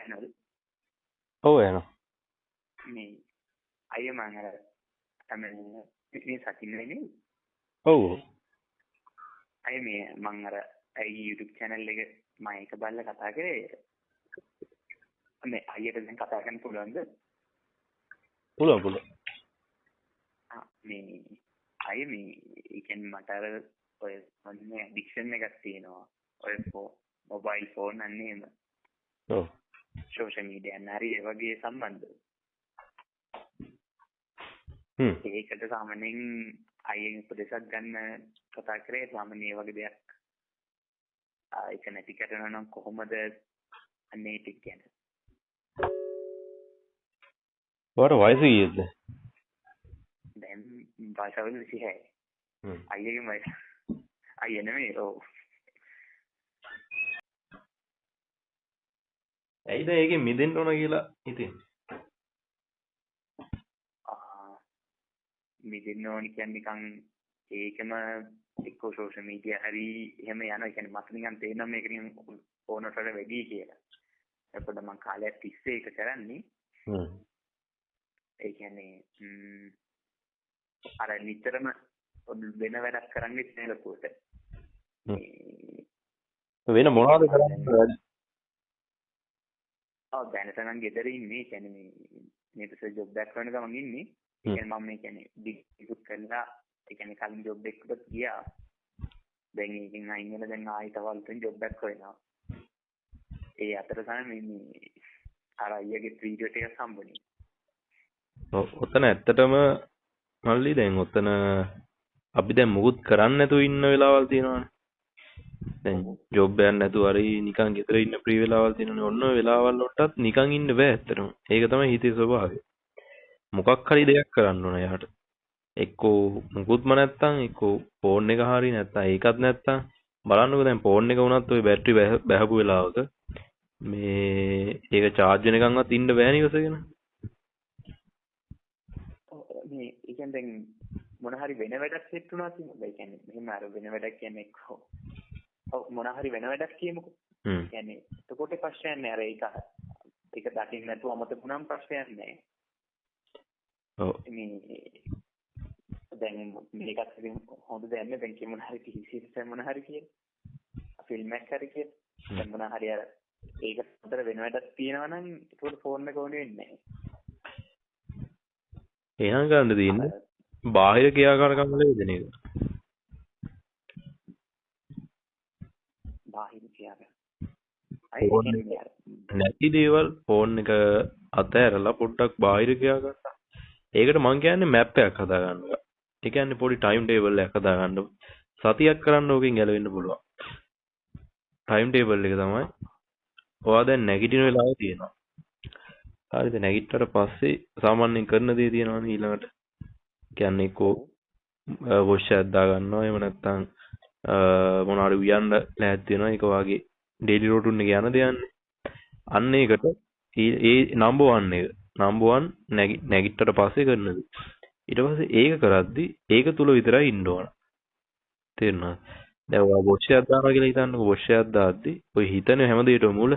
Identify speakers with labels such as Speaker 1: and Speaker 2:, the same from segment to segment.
Speaker 1: ඇහෙනවද?
Speaker 2: ඔව් එනවා.
Speaker 1: මේ අයිය මම අර මේ සතින්නේ නේ.
Speaker 2: ඔව්.
Speaker 1: අයිය මේ මම අර YouTube channel එක මම එක බලලා කතා කරේ. මේ අයියට දැන් කතා කරන්න පුළුවන්ද?
Speaker 2: පුළුවන්.
Speaker 1: මේ අයිය මේ ඒ කියන්නේ මට අර ඔය මොන්නේ ඇඩික්ෂන් එකක් තියෙනවා. ඔය මොබයිල් ෆෝන් අන්නේ එහෙම.
Speaker 2: ඔව්.
Speaker 1: සෝෂල් මීඩියා නරි ඒ වගේ සම්බන්ධ. ඒකට සාමාන්‍යයෙන් අයියෙන් උපදේශයක් ගන්න කතා කරේ සාමාන්‍ය ඒ වගේ දෙයක්. ඒක නැති කරනවා නම් කොහොමද අන්නේ ටික කියන්නේ.
Speaker 2: ඔයාට වයස කීයද?
Speaker 1: දැන් භාෂාවල 26. අයියගේ වයස. අයිය නෙමෙයි ඔව්.
Speaker 2: ඇයිද ඒකෙන් මිදෙන්න ඕන කියලා හිතෙන්නේ?
Speaker 1: මිදෙන්න ඕන කියන්නේ නිකන් ඒකම එක්ක සෝෂල් මීඩියා හරි එහෙම යනවා. ඒ කියන්නේ මට නිකන් තේරෙනවා මේක නිකන් ඕනට වඩා වැඩි කියලා. එතකොට මම කාලයක් තිස්සේ ඒක කරන්නේ. ඒ කියන්නේ අර නිතරම වෙන වැඩක් කරන්නේ නැහැ ලොකුවට.
Speaker 2: වෙන මොනවද කරන්නේ?
Speaker 1: දැනට නම් ගෙදර ඉන්නේ. ඒ කියන්නේ මේ පිටේ ජොබ් එකක් කරන ගමන් ඉන්නේ. ඒ කියන්නේ මම මේ කියන්නේ ඩිග්‍රී කරලා ඒ කියන්නේ කලින් ජොබ් එකකට ගියා. දැන් ඒකෙන් අයින් වෙලා දැන් ආයෙ තව අලුතෙන් ජොබ් එකක් හොයනවා. ඒ අතර තමයි මේ අර අයියගේ වීඩියෝ ටිකක් හම්බුනේ.
Speaker 2: ඔතන ඇත්තටම මල්ලි දැන් ඔතන අපි දැන් මුකුත් කරන්නේ නැතුව ඉන්න වෙලාවල් තියෙනවානේ. දැන් ජොබ් එකක් නැතුව හරි නිකන් ගෙදර ඉන්න ප්‍රී වෙලාවල් තියෙනවානේ. ඔන්න ඔය වෙලාවල් වලටත් නිකන් ඉන්න බෑ ඇත්තටම. ඒක තමයි හිතේ ස්වභාවය. මොකක් හරි දෙයක් කරන්න ඕන යාට. එක්කෝ මුකුත්ම නැත්තම් එක්කෝ ෆෝන් එක හරි නැත්තම් ඒකත් නැත්තම් බලන්නකෝ දැන් ෆෝන් එක වුණත් ওই බැටරි බැහැපු වෙලාවක මේ ඒක charge වෙනකන්වත් ඉන්න බෑනේ ඉවසගෙන.
Speaker 1: මේ ඒ කියන්නේ දැන් මොන හරි වෙන වැඩක් සෙට් වුණා කියන්නේ. ඒ කියන්නේ මෙහෙම අර වෙන වැඩක් කියන්නේ මොන හරි වෙන වැඩක් කියමුකෝ. ඒ කියන්නේ එතකොට ප්‍රශ්නයක් නෑ. අර ඒක දකින්න නැතුව අමතක වුණාම ප්‍රශ්නයක් නෑ.
Speaker 2: ඔව්.
Speaker 1: දැන් මේකත් ඉතින් හොඳ දෙයක් නේ. දැන් මොන හරි සීරීස් එක මොන හරි කියන ෆිල්ම් එකක් හරි කියන දැන් මොන හරි අර ඒක අතර වෙන වැඩක් තියෙනවා නම් ඒකට ෆෝන් එක ඕනේ වෙන්නේ නැහැ.
Speaker 2: එහෙනම් ගන්න තියෙන්නේ බාහිර ක්‍රියාකාරකම් වල යෙදෙන එක.
Speaker 1: බාහිර ක්‍රියාකාරකම්.
Speaker 2: නැති දේවල් ෆෝන් එක අතහැරලා පොඩ්ඩක් බාහිර ක්‍රියාකාරකම්. ඒකට මං කියන්නේ මැප් එකක් හදා ගන්නවා. ඒ කියන්නේ පොඩි ටයිම් ටේබල් එකක් හදා ගන්න. සතියක් කරන්න ඕකෙන් ගැලවෙන්න පුළුවන්. ටයිම් ටේබල් එක තමයි ඔයා දැන් නැගිටින වෙලාව තියෙනවා. හරිද? නැගිට්ටට පස්සේ සාමාන්‍යයෙන් කරන දේ තියෙනවනේ ඊළඟට. කියන්නේ කො වොෂ් එකක් දා ගන්නවා. එහෙම නැත්නම් මොනවාරි උයන්න ලෑස්ති වෙනවා. ඒක වාගේ ඩේලි රූටින් එක යන දෙයන්නේ. අන්න ඒකට ඒ නම්බර් 1 එක. නම්බර් 1 නැගිට්ටට පස්සේ කරන දේ. ඊට පස්සේ ඒක කරද්දි ඒක තුල විතරයි ඉන්න ඕන. තේරුණාද? දැන් ඔයා වොෂ් එකක් දානවා කියලා හිතන්නකෝ. වොෂ් එකක් දාද්දි ඔය හිතන හැම දෙයකටම මුල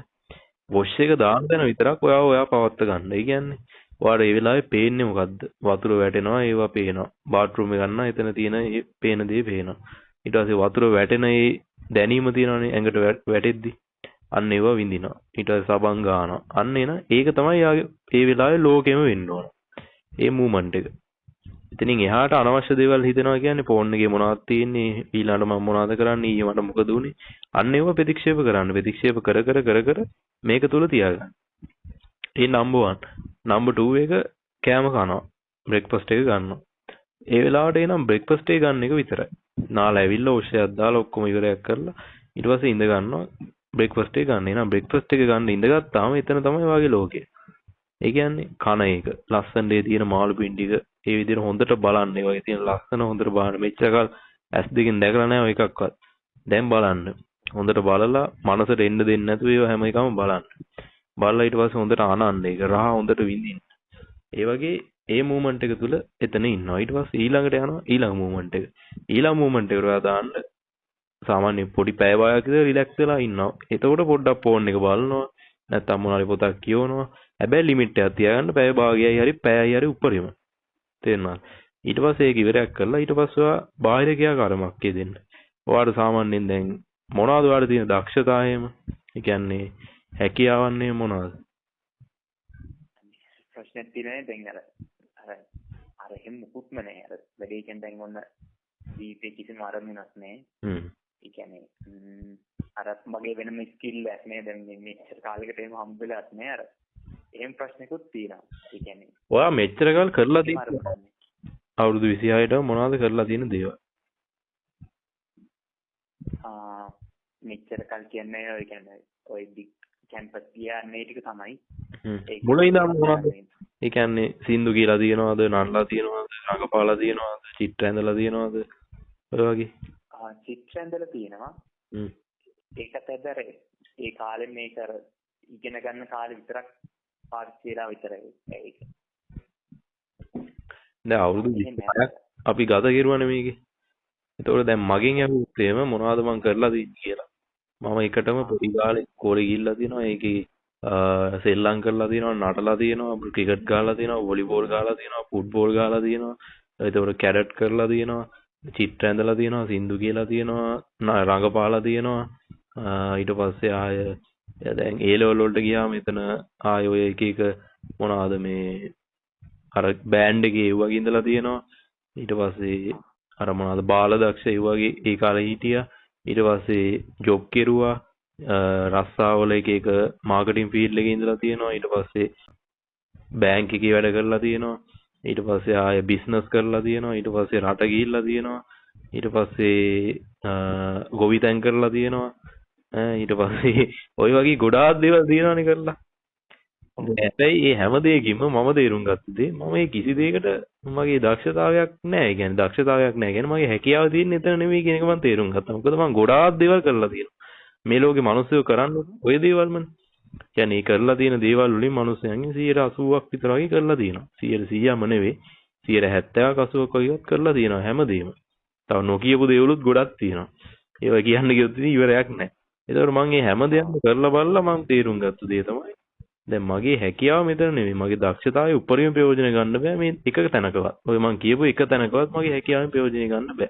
Speaker 2: වොෂ් එක දාන තැන විතරක් ඔයා පවත්ත ගන්න. ඒ කියන්නේ ඔයාට ඒ වෙලාවේ පේන්නේ මොකද්ද? වතුර වැටෙනවා ඒවා පේනවා. බාත්රූම් එක ගන්නවා එතන තියෙන ඒ පේන දේ පේනවා. ඊට පස්සේ වතුර වැටෙන ඒ දැනීම තියෙනවානේ ඇඟට වැටෙද්දි. අන්න ඒවා විඳිනවා. ඊට පස්සේ සබන් ගන්නවා. අන්න එන ඒක තමයි යාගේ ඒ වෙලාවේ ලෝකෙම වෙන්න ඕන. ඒ මූවමන්ට් එක. ඉතින් එහාට අනවශ්‍ය දේවල් හිතනවා කියන්නේ ෆෝන් එකේ මොනවද තියෙන්නේ ඊළඟට මම මොනවද කරන්නේ ඊයේ මට මොකද උනේ අන්න ඒවා ප්‍රතික්ෂේප කරන්න ප්‍රතික්ෂේප කර මේක තුල තියාගන්න. ඒ නම්බර් 1 නම්බර් 2 එක කෑම කනවා බ්‍රෙක්ෆාස්ට් එක ගන්නවා. ඒ වෙලාවට එනම් බ්‍රෙක්ෆාස්ට් එක ගන්න එක විතරයි. නාලා ඇවිල්ලා ඔෂයක් දාලා ඔක්කොම ඉවරයක් කරලා ඊට පස්සේ ඉඳ ගන්නවා බ්‍රෙක්ෆාස්ට් එක ගන්න. එනම් බ්‍රෙක්ෆාස්ට් එක ගන්න ඉඳගත්තාම එතන තමයි වාගේ ලෝකය. ඒ කියන්නේ කන එක ලස්සන දේ තියෙන මාළු පින්ඩික ඒ විදිහට හොඳට බලන්න. ඒ වගේ තියෙන ලස්සන හොඳට බලන්න. මෙච්චරකල් ඇස් දෙකෙන් දැකලා නැහැ ඔය එකක්වත්. දැන් බලන්න. හොඳට බලලා මනසට එන්න දෙන්නේ නැතුව ඒව හැම එකම බලන්න. බලලා ඊට පස්සේ හොඳට අනන්න. ඒක රහ හොඳට විඳින්න. ඒ වගේ ඒ මූවමන්ට් එක තුල එතන ඉන්නවා. ඊට පස්සේ ඊළඟට යනවා ඊළඟ මූවමන්ට් එක. ඊළඟ මූවමන්ට් එකට ඔයා දාන්න සාමාන්‍ය පොඩි පැය භාගයක් විතර රිලැක්ස් වෙලා ඉන්නවා. එතකොට පොඩ්ඩක් ෆෝන් එක බලනවා. නැත්නම් මොනාරි පොතක් කියවනවා. හැබැයි ලිමිට් එකක් තියාගන්න පැය භාගයයි හරි පැයයි හරි උඩරිම. තේරුණාද? ඊට පස්සේ ඒක ඉවරයක් කරලා ඊට පස්සේ ඔයා බාහිර ගියා කර්මයක් දෙන්න. ඔයාට සාමාන්‍යයෙන් දැන් මොනවද ඔයාට තියෙන දක්ෂතා එහෙම? ඒ කියන්නේ හැකියාවන්නේ මොනවද?
Speaker 1: ප්‍රශ්නයක් තියෙනවා දැන් අර එහෙම මුකුත්ම නැහැ. අර වැඩේ කියන්නේ දැන් ඔන්න ජීවිතේ කිසිම අරමුණක් නැහැ. ඒ කියන්නේ අර මගේ වෙනම ස්කිල් එකක් නෑ දැන් මේ මෙච්චර කාලයකට එහෙම හම්බ වෙලාත් නෑ අර එහෙම ප්‍රශ්නකුත් තියෙනවා. ඒ කියන්නේ
Speaker 2: ඔයා මෙච්චර කාල කරලා තියෙන්නේ අවුරුදු 26ට මොනවද කරලා තියෙන දේවල්?
Speaker 1: මෙච්චර කල් කියන්නේ ඔය කියන්නේ ඔය ඩික් කැම්පස් ගියානේ ටික තමයි.
Speaker 2: මුල ඉඳන් මොනවද? ඒ කියන්නේ සින්දු කියලා තියෙනවද, නන්ලා තියෙනවද, රඟපාලා තියෙනවද, චිත්‍ර ඇඳලා තියෙනවද? ඔය වගේ.
Speaker 1: චිත්‍ර ඇඳලා තියෙනවා. ඒකත් ඇදර ඒ කාලේ මේක අර ඉගෙන ගන්න කාලේ විතරක් පාවිච්චි වෙලා විතරයි ඒක.
Speaker 2: දැන් අවුරුදු 20ක් අපි ගත කරුවානේ මේකේ. ඒතකොට දැන් මගෙන් අහුවොත් එහෙම මොනවද මං කරලා තියෙන්නේ කියලා. මම එකටම පොඩි කාලේ කෝලේ ගිහිල්ලා තියෙනවා. ඒකේ සෙල්ලම් කරලා තියෙනවා, නටලා තියෙනවා, ක්‍රිකට් ගහලා තියෙනවා, වොලිබෝල් ගහලා තියෙනවා, ෆුට්බෝල් ගහලා තියෙනවා. ඒතකොට කැඩට් කරලා තියෙනවා, චිත්‍ර ඇඳලා තියෙනවා, සින්දු කියලා තියෙනවා, රඟපාලා තියෙනවා. ඊට පස්සේ ආය දැන් ඒ ලෙවල් වලට ගියාම එතන ආය ඔය එක එක මොනවාද මේ අර බෑන්ඩ් එකේ ඒ වගේ ඉඳලා තියෙනවා. ඊට පස්සේ අර මොනවාද බාලදක්ෂ ඒ වගේ ඒ කාලේ හිටියා. ඊට පස්සේ ජොබ් කෙරුවා. රස්සාවල එක එක මාකටිං ෆීල්ඩ් එකේ ඉඳලා තියෙනවා. ඊට පස්සේ බැංක් එකේ වැඩ කරලා තියෙනවා. ඊට පස්සේ ආය බිස්නස් කරලා තියෙනවා. ඊට පස්සේ රට ගිහිල්ලා තියෙනවා. ඊට පස්සේ ගොවිතැන් කරලා තියෙනවා. ඊට පස්සේ ওই වගේ ගොඩාක් දේවල් තියෙනවානේ කරලා. හැබැයි මේ හැම දෙයකින්ම මම තේරුම් ගත්ත දේ මම මේ කිසි දෙයකට මගේ දක්ෂතාවයක් නැහැ. ඒ කියන්නේ දක්ෂතාවයක් නැහැ. කියන්නේ මගේ හැකියාව තියෙන්නේ එතන නෙමෙයි කියන එක මම තේරුම් ගත්තා. මොකද මම ගොඩාක් දේවල් කරලා තියෙනවා. මේ ලෝකේ මිනිස්සු කරන්නේ ඔය දේවල්මනේ. කියන්නේ කරලා තියෙන දේවල් වලින් මිනිස්සුන්ගෙන් 80%ක් විතර වගේ කරලා තියෙනවා. 100%ම නෙවෙයි. 70%ක් 80%ක් වගේවත් කරලා තියෙනවා හැමදේම. තව නොකියපු දේවලුත් ගොඩක් තියෙනවා. ඒවා කියන්න කිව්වොත් ඉවරයක් නැහැ. ඒතකොට මම මේ හැම දෙයක්ම කරලා බලලා මම තේරුම් ගත්ත දේ තමයි දැන් මගේ හැකියාව මෙතන නෙමෙයි. මගේ දක්ෂතාවයේ උපරිම ප්‍රයෝජන ගන්න බෑ මේ එක තැනකවත්. ඔය මම කියපු එක තැනකවත් මගේ හැකියාවෙන් ප්‍රයෝජන ගන්න බෑ.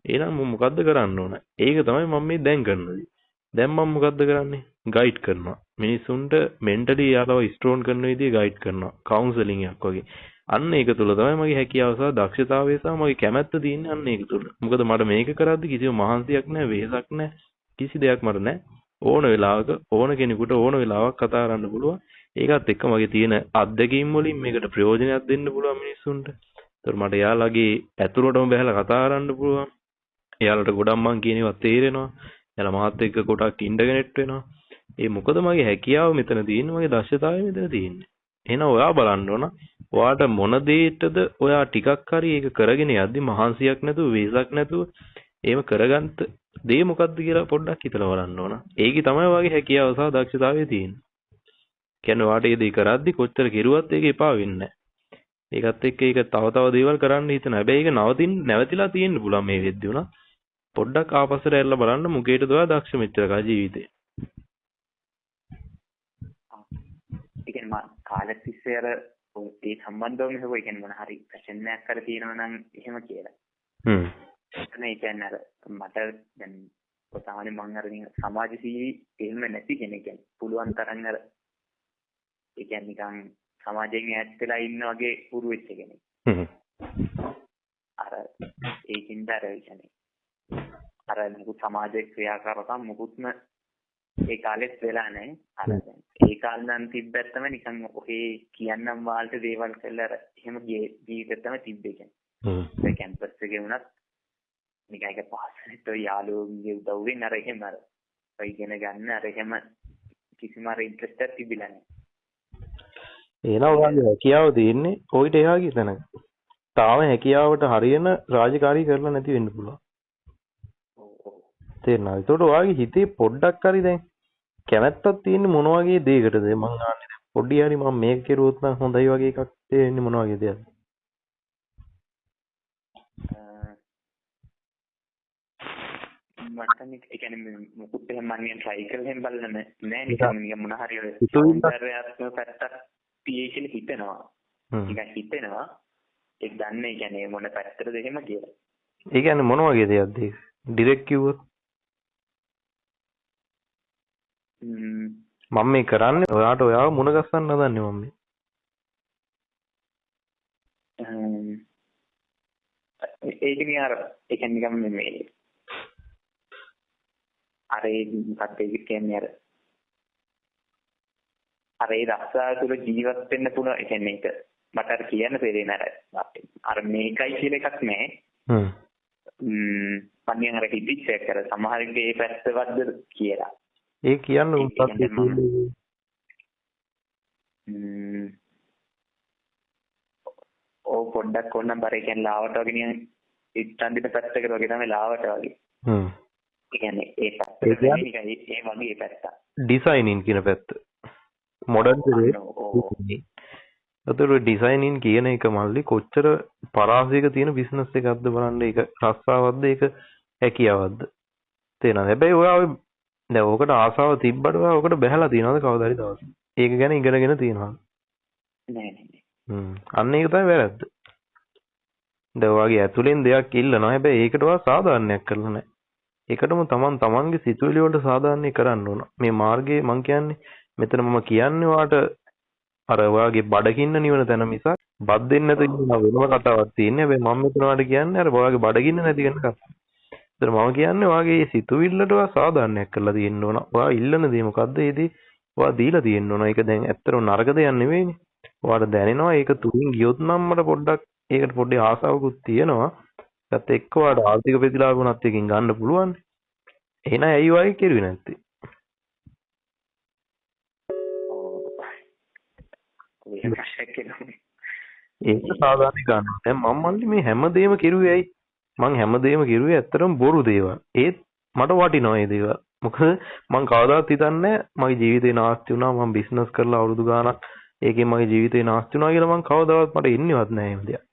Speaker 2: එහෙනම් මම මොකද්ද කරන්න ඕන? ඒක තමයි මම මේ දැන් කරන දේ. දැන් මම මොකද්ද කරන්නේ? ගයිඩ් කරනවා. මිනිස්සුන්ට මෙන්ටලි යාලව ස්ට්‍රෝන් කරන විදිහේ ගයිඩ් කරනවා. කවුන්සලින් එකක් වගේ. අන්න ඒක තුල තමයි මගේ හැකියාව සහ දක්ෂතාවය සහ මගේ කැමැත්ත තියෙන්නේ අන්න ඒක තුල. මොකද මට මේක කරද්දි කිසිම මහන්සියක් නැහැ, වෙහෙසක් නැහැ. කිසි දෙයක් මට නැහැ. ඕන වෙලාවක ඕන කෙනෙකුට ඕන වෙලාවක් කතා කරන්න පුළුවන්. ඒකත් එක්ක මගේ තියෙන අත්දැකීම් වලින් මේකට ප්‍රයෝජනයක් දෙන්න පුළුවන් මිනිස්සුන්ට. ඒතර මට යාළගේ ඇතුළටම බහලා කතා කරන්න පුළුවන්. එයාලට ගොඩක් මං කියන ඒවා තේරෙනවා. එයාලා මාත් එක්ක කොටක් ඉන්ටර්නෙට් වෙනවා. ඒ මොකද මගේ හැකියාව මෙතන තියෙන්නේ, මගේ දක්ෂතාවය මෙතන තියෙන්නේ. එහෙනම් ඔයා බලන්න ඕන. ඔයාට මොන දෙයකටද ඔයා ටිකක් හරි ඒක කරගෙන යද්දි මහන්සියක් නැතුව වෙහසක් නැතුව එහෙම කරගන්න දේ මොකක්ද කියලා පොඩ්ඩක් හිතලා බලන්න ඕන. ඒකේ තමයි ඔයාගේ හැකියාව සහ දක්ෂතාවය තියෙන්නේ. කියන්නේ ඔයාට මේ දේ කරද්දි කොච්චර කෙරුවත් ඒක එපා වෙන්නේ නැහැ. ඒකත් එක්ක ඒක තව තව දේවල් කරන්න හිතන. හැබැයි ඒක නැවතිලා තියෙන්න පුළුවන් මේ වෙද්දි උනා. පොඩ්ඩක් ආපස්සට ඇරලා බලන්න මුකේටද ඔයා දක්ෂ මෙච්චර කා ජීවිතේ.
Speaker 1: ඒ කියන්නේ මම කාලෙත් තිස්සේ අර ඒ සම්බන්ධවම හොය කියන්නේ මොන හරි ප්‍රශ්නයක් කර තියෙනවා නම් එහෙම කියලා. එතන ඒ කියන්නේ අර මට දැන් කොහොමද මම අර සමාජශීලී එහෙම නැති කෙනෙක් කියන්නේ පුළුවන් තරම් අර ඒ කියන්නේ නිකන් සමාජයෙන් ඈත් වෙලා ඉන්න වගේ පුරු වෙච්ච කෙනෙක්. අර ඒකින්ද අර කියන්නේ අර මුකුත් සමාජයේ ක්‍රියාකාරකම් මුකුත්ම ඒ කාලෙත් වෙලා නැහැ. අර දැන් ඒ කාලේ නම් තිබ්බත් තමයි නිකන් ඔහේ කියන්නම් වාල්ට දේවල් කරලා අර එහෙම ජීවිතේ තමයි තිබ්බේ කියන්නේ. ඒ කැම්පස් එකේ වුණත් නිකන් ඒක පාසලට යාළුවෝගේ උදව්වෙන් අර එහෙම අර ඉගෙන ගන්න අර එහෙම කිසිම අර ඉන්ට්‍රස්ට් එකක් තිබිලා නැහැ.
Speaker 2: එහෙනම් ඔයාගේ හැකියාව තියෙන්නේ ඔයිට එහා ගිය තැනක. තාම හැකියාවට හරියන රාජකාරී කරලා නැති වෙන්න පුළුවන්. තේරෙනවද? ඒකට ඔයාගේ හිතේ පොඩ්ඩක් හරි දැන් කැමැත්තක් තියෙන්නේ මොන වගේ දෙයකටද? මං අහන්නේ දැන් පොඩි හරි මම මේක කෙරුවොත් නම් හොඳයි වගේ එකක් තේරෙන්නේ මොන වගේ දෙයක්ද?
Speaker 1: මට ඒ කියන්නේ මුකුත් එහෙම මම නිකන් try කරලා එහෙම බලලා නෑ නිකන් මොන හරි සෞන්දර්යාත්මක පැත්තක් තියෙයි කියලා හිතෙනවා. නිකන් හිතෙනවා. ඒක දන්නේ ඒ කියන්නේ මොන පැත්තටද එහෙම කියලා.
Speaker 2: ඒ කියන්නේ මොන වගේ දෙයක්ද ඒක? ඩිරෙක්ට් කිව්වොත් මම මේ කරන්නේ ඔයාට ඔයාව මුණ ගස්සන්න හදන්නේ මම මේ.
Speaker 1: ඒක නිකන් අර ඒ කියන්නේ නිකන් මේ අර ඒ මොකක්ද ඒ කියන්නේ අර ඒ රස්සාව තුළ ජීවත් වෙන්න පුළුවන්. ඒ කියන්නේ ඒක මට අර කියන්න තේරෙන්නේ අර මේකයි කියලා එකක් නෑ. මම නිකන් අර හිතිච්ච එක කර සමහරවිට ඒ පැත්තවත්ද කියලා.
Speaker 2: ඒ කියන්නේ උන්පත්
Speaker 1: පොඩ්ඩක් ඕනනම් බර කියන්නේ ලාවට වගේ නිකන් ඉත්තන් දින පැත්තකට වගේ තමයි ලාවට වගේ. ඒ කියන්නේ ඒ පැත්තට නිකන් ඒ වගේ ඒ පැත්ත.
Speaker 2: ඩිසයිනින් කියන පැත්ත. මොඩර්න් දේ. අතට ඩිසයිනින් කියන එක මල්ලි කොච්චර පරාසයක තියෙන බිස්නස් එකක්ද බලන්න. ඒක රස්සාවක්ද ඒක හැකියාවක්ද තේරෙනවද? හැබැයි ඔයා දැන් ඕකට ආසාව තිබ්බට ඔයා ඕකට බැහැලා තියනවද කවදා හරි දවසක? ඒක ගැන ඉගෙනගෙන තියනවද?
Speaker 1: නෑ නෑ.
Speaker 2: අන්න ඒක තමයි වැරද්ද. දැන් ඔයාගේ ඇතුලෙන් දෙයක් ඉල්ලනවා. හැබැයි ඒකට ඔයා සාධාරණයක් කරලා නැහැ. ඒකටම තමන්ගේ සිතුවිලි වලට සාධාරණේ කරන්න ඕන. මේ මාර්ගයේ මං කියන්නේ මෙතන මම කියන්නේ ඔයාට අර ඔයාගේ බඩගින්න නිවන තැන මිසක් බත් දෙන්න නැති වෙනම කතාවක් තියෙන්නේ. හැබැයි මම මෙතන ඔයාට කියන්නේ අර ඔයාගේ බඩගින්න නැති වෙන කතාවක්. ඒතර මම කියන්නේ ඔයාගේ සිතුවිල්ලට ඔයා සාධාරණයක් කරලා තියෙන්න ඕන. ඔයා ඉල්ලන දේ මොකද්ද? ඒදී ඔයා දීලා තියෙන්න ඕන. ඒක දැන් ඇත්තටම නරක දෙයක් නෙවෙයිනේ. ඔයාට දැනෙනවා ඒක තුලින් ගියොත් නම් මට පොඩ්ඩක් ඒකට පොඩ්ඩේ ආසාවකුත් තියෙනවා. ඒත් එක්ක ඔයාට ආර්ථික ප්‍රතිලාභුණත් එකකින් ගන්න පුළුවන්. එහෙනම් ඇයි ඔයා ඒක කෙරුවේ නැත්තේ? ඒක සාධාරණ ගන්න. දැන් මම මල්ලි මේ හැමදේම කෙරුවේ ඇයි? මං හැමදේම කෙරුවේ ඇත්තටම බොරු දේවල්. ඒත් මට වටිනවා මේ දේවල්. මොකද මං කවදාවත් හිතන්නේ මගේ ජීවිතේ නාස්ති වුණා. මම බිස්නස් කරලා අවුරුදු ගාණක් ඒකෙන් මගේ ජීවිතේ නාස්ති වුණා කියලා මං කවදාවත් මට එන්නේවත් නැහැ එහෙම දෙයක්.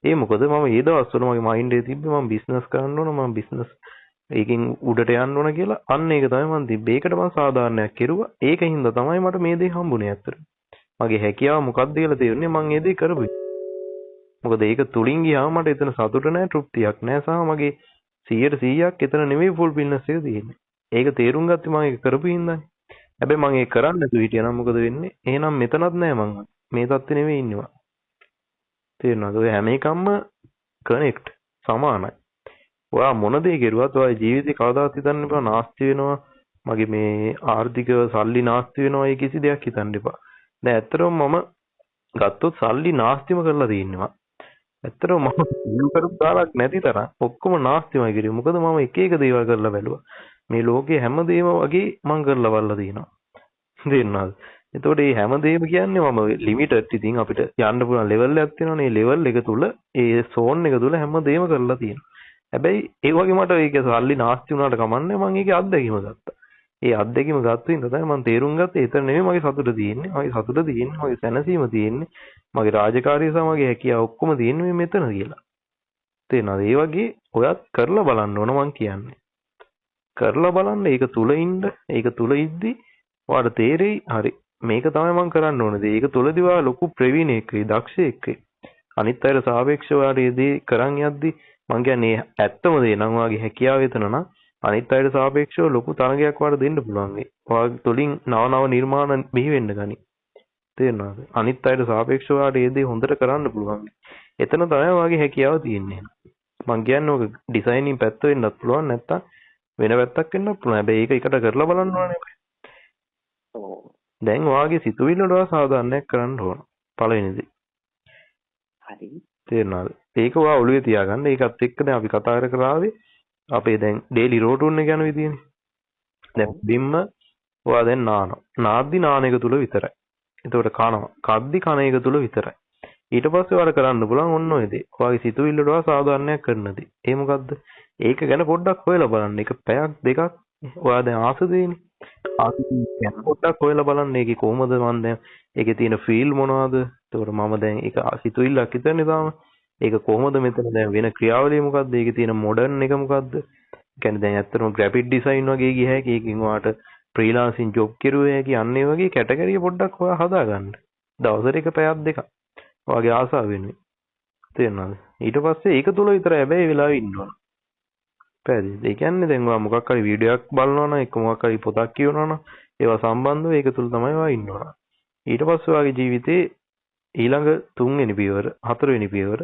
Speaker 2: ඒ මොකද මම ඒ දවස්වල මගේ මයින්ඩ් එකේ තිබ්බේ මම බිස්නස් කරන්න ඕන. මම බිස්නස් ඒකෙන් උඩට යන්න ඕන කියලා. අන්න ඒක තමයි මං තිබ්බේ. ඒකට මං සාධාරණයක් කෙරුවා. ඒකින්ද තමයි මට මේ දේ හම්බුනේ ඇත්තට. මගේ හැකියාව මොකක්ද කියලා තේරුනේ මං ඒ දේ කරපුවා. මොකද ඒක තුලින් ගියාම මට එතන සතුට නැහැ, තෘප්තියක් නැහැ. සහ මගේ 100%ක් එතන නෙමෙයි ෆුල්ෆිල්නස් එක තියෙන්නේ. ඒක තේරුම් ගත්තේ මම ඒක කරපු හින්දානේ. හැබැයි මම ඒක කරන්නේ නැතුව හිටියනම් මොකද වෙන්නේ? එහෙනම් මෙතනත් නැහැ මං. මේ තත්ත්වෙ නෙමෙයි ඉන්නවා. තේරෙනවද? ඔය හැම එකක්ම කනෙක්ට් සමානයි. ඔයා මොන දේ කෙරුවත් ඔයාගේ ජීවිතේ කවදාවත් හිතන්න එපා නාස්ති වෙනවා. මගේ මේ ආර්ථිකව සල්ලි නාස්ති වෙනවා. ඒ කිසි දෙයක් හිතන්න එපා. දැන් ඇත්තටම මම ගත්තොත් සල්ලි නාස්තිම කරලා තියෙනවා. ඇත්තටම මම ඉල්ලු කරපු දාලක් නැති තරම් ඔක්කොම නාස්තිමයි කිරුවේ. මොකද මම එක එක දේවල් කරලා බැලුවා. මේ ලෝකේ හැමදේම වගේ මම කරලා බලලා තියෙනවා. තේරුණාද? එතකොට මේ හැමදේම කියන්නේ මම ලිමිටඩ් ඉතින් අපිට යන්න පුළුවන් ලෙවල් එකක් තියෙනවානේ. මේ ලෙවල් එක තුල ඒ සෝන් එක තුල හැමදේම කරලා තියෙනවා. හැබැයි ඒ වගේ මට ඒක සල්ලි නාස්ති වුණාට කමන්නේ මම ඒකේ අත්දැකීම ගත්තා. ඒ අත්දැකීම ගත්ත ඉඳන් තමයි මම තේරුම් ගත්තේ එතන නෙමෙයි මගේ සතුට තියෙන්නේ. මගේ සතුට තියෙන්නේ මගේ සැනසීම තියෙන්නේ. මගේ රාජකාරිය සහ මගේ හැකියාව ඔක්කොම තියෙන්නේ මෙතන කියලා. තේරෙනවද? ඒ වගේ ඔයත් කරලා බලන්න ඕන මං කියන්නේ. කරලා බලන්න ඒක තුල ඉන්න. ඒක තුල ඉද්දි ඔයාලට තේරෙයි හරි මේක තමයි මං කරන්න ඕනේ. ඒක තුලදී ඔයා ලොකු ප්‍රවීණයෙක් වෙයි, දක්ෂයෙක් වෙයි. අනිත් අයට සාපේක්ෂව ඔයාලට මේ දේ කරන් යද්දි මං කියන්නේ ඇත්තම දේ නම් ඔයාගේ හැකියාව එතන නම් අනිත් අයට සාපේක්ෂව ලොකු තරගයක් වඩ දෙන්න පුළුවන් වෙයි. ඔයාගේ තුලින් නව නිර්මාණ බිහි වෙන්න ගනි. තේරෙනවද? අනිත් අයට සාපේක්ෂව ඔයාලට මේ දේ හොඳට කරන්න පුළුවන්. එතන තමයි ඔයාගේ හැකියාව තියෙන්නේ. මං කියන්නේ ඔක ඩිසයිනින් පැත්ත වෙන්නත් පුළුවන් නැත්තම් වෙන පැත්තක් වෙන්නත් පුළුවන්. හැබැයි ඒක එකට කරලා බලන්න ඕනේ. ඔව්. දැන් ඔයාගේ සිතුවිල්ල වල ඔයා සාධාරණයක් කරන්න ඕන. පළවෙනි දේ.
Speaker 1: හරි.
Speaker 2: තේරෙනවද? ඒක ඔයා ඔළුවේ තියාගන්න. ඒකත් එක්ක දැන් අපි කතා කරාවේ අපේ දැන් ඩේලි රෝටුන් එක යන විදියනේ. දැන් බිම්ම ඔයා දැන් නානවා. නාද්දි නාන එක තුල විතරයි. එතකොට කනවා. කද්දි කන එක තුල විතරයි. ඊට පස්සේ ඔයාලා කරන්න පුළුවන් ඔන්න ඔය දේ. ඔයාගේ සිතුවිල්ල වල සාධාරණයක් කරන දේ. ඒ මොකද්ද? ඒක ගැන පොඩ්ඩක් හොයලා බලන්න. ඒක පැයක් දෙකක් ඔයා දැන් ආස දෙන්නේ. ආස ගැන පොඩ්ඩක් හොයලා බලන්න. ඒකේ කොහොමද මන් දැන් ඒකේ තියෙන ෆීල් මොනවද? එතකොට මම දැන් ඒක සිතුවිල්ලක් හිතන්නේ තාම. ඒක කොහොමද මෙතන දැන් වෙන ක්‍රියාවලිය මොකද්ද? ඒකේ තියෙන මොඩර්න් එක මොකද්ද? කියන්නේ දැන් ඇත්තටම graphic design වගේ ගිය හැකි ඒකෙන් ඔයාට freelancing job කෙරුවේ හැකි අන්න ඒ වගේ කැටගරිය පොඩ්ඩක් ඔයා හදාගන්න. දවසට එක පැයක් දෙකක්. ඔයාගේ ආසාව වෙනුවෙන්. තේරෙනවද? ඊට පස්සේ ඒක තුල විතරයි හැබැයි වෙලාවෙ ඉන්න ඕන. පැහැදිලිද? ඒ කියන්නේ දැන් ඔයා මොකක් හරි වීඩියෝ එකක් බලනවා නම් එක්ක මොකක් හරි පොතක් කියවනවා නම් ඒවා සම්බන්ධව ඒක තුල තමයි ඔයා ඉන්න ඕන. ඊට පස්සේ ඔයාගේ ජීවිතේ ඊළඟ 3 වෙනි පියවර 4 වෙනි පියවර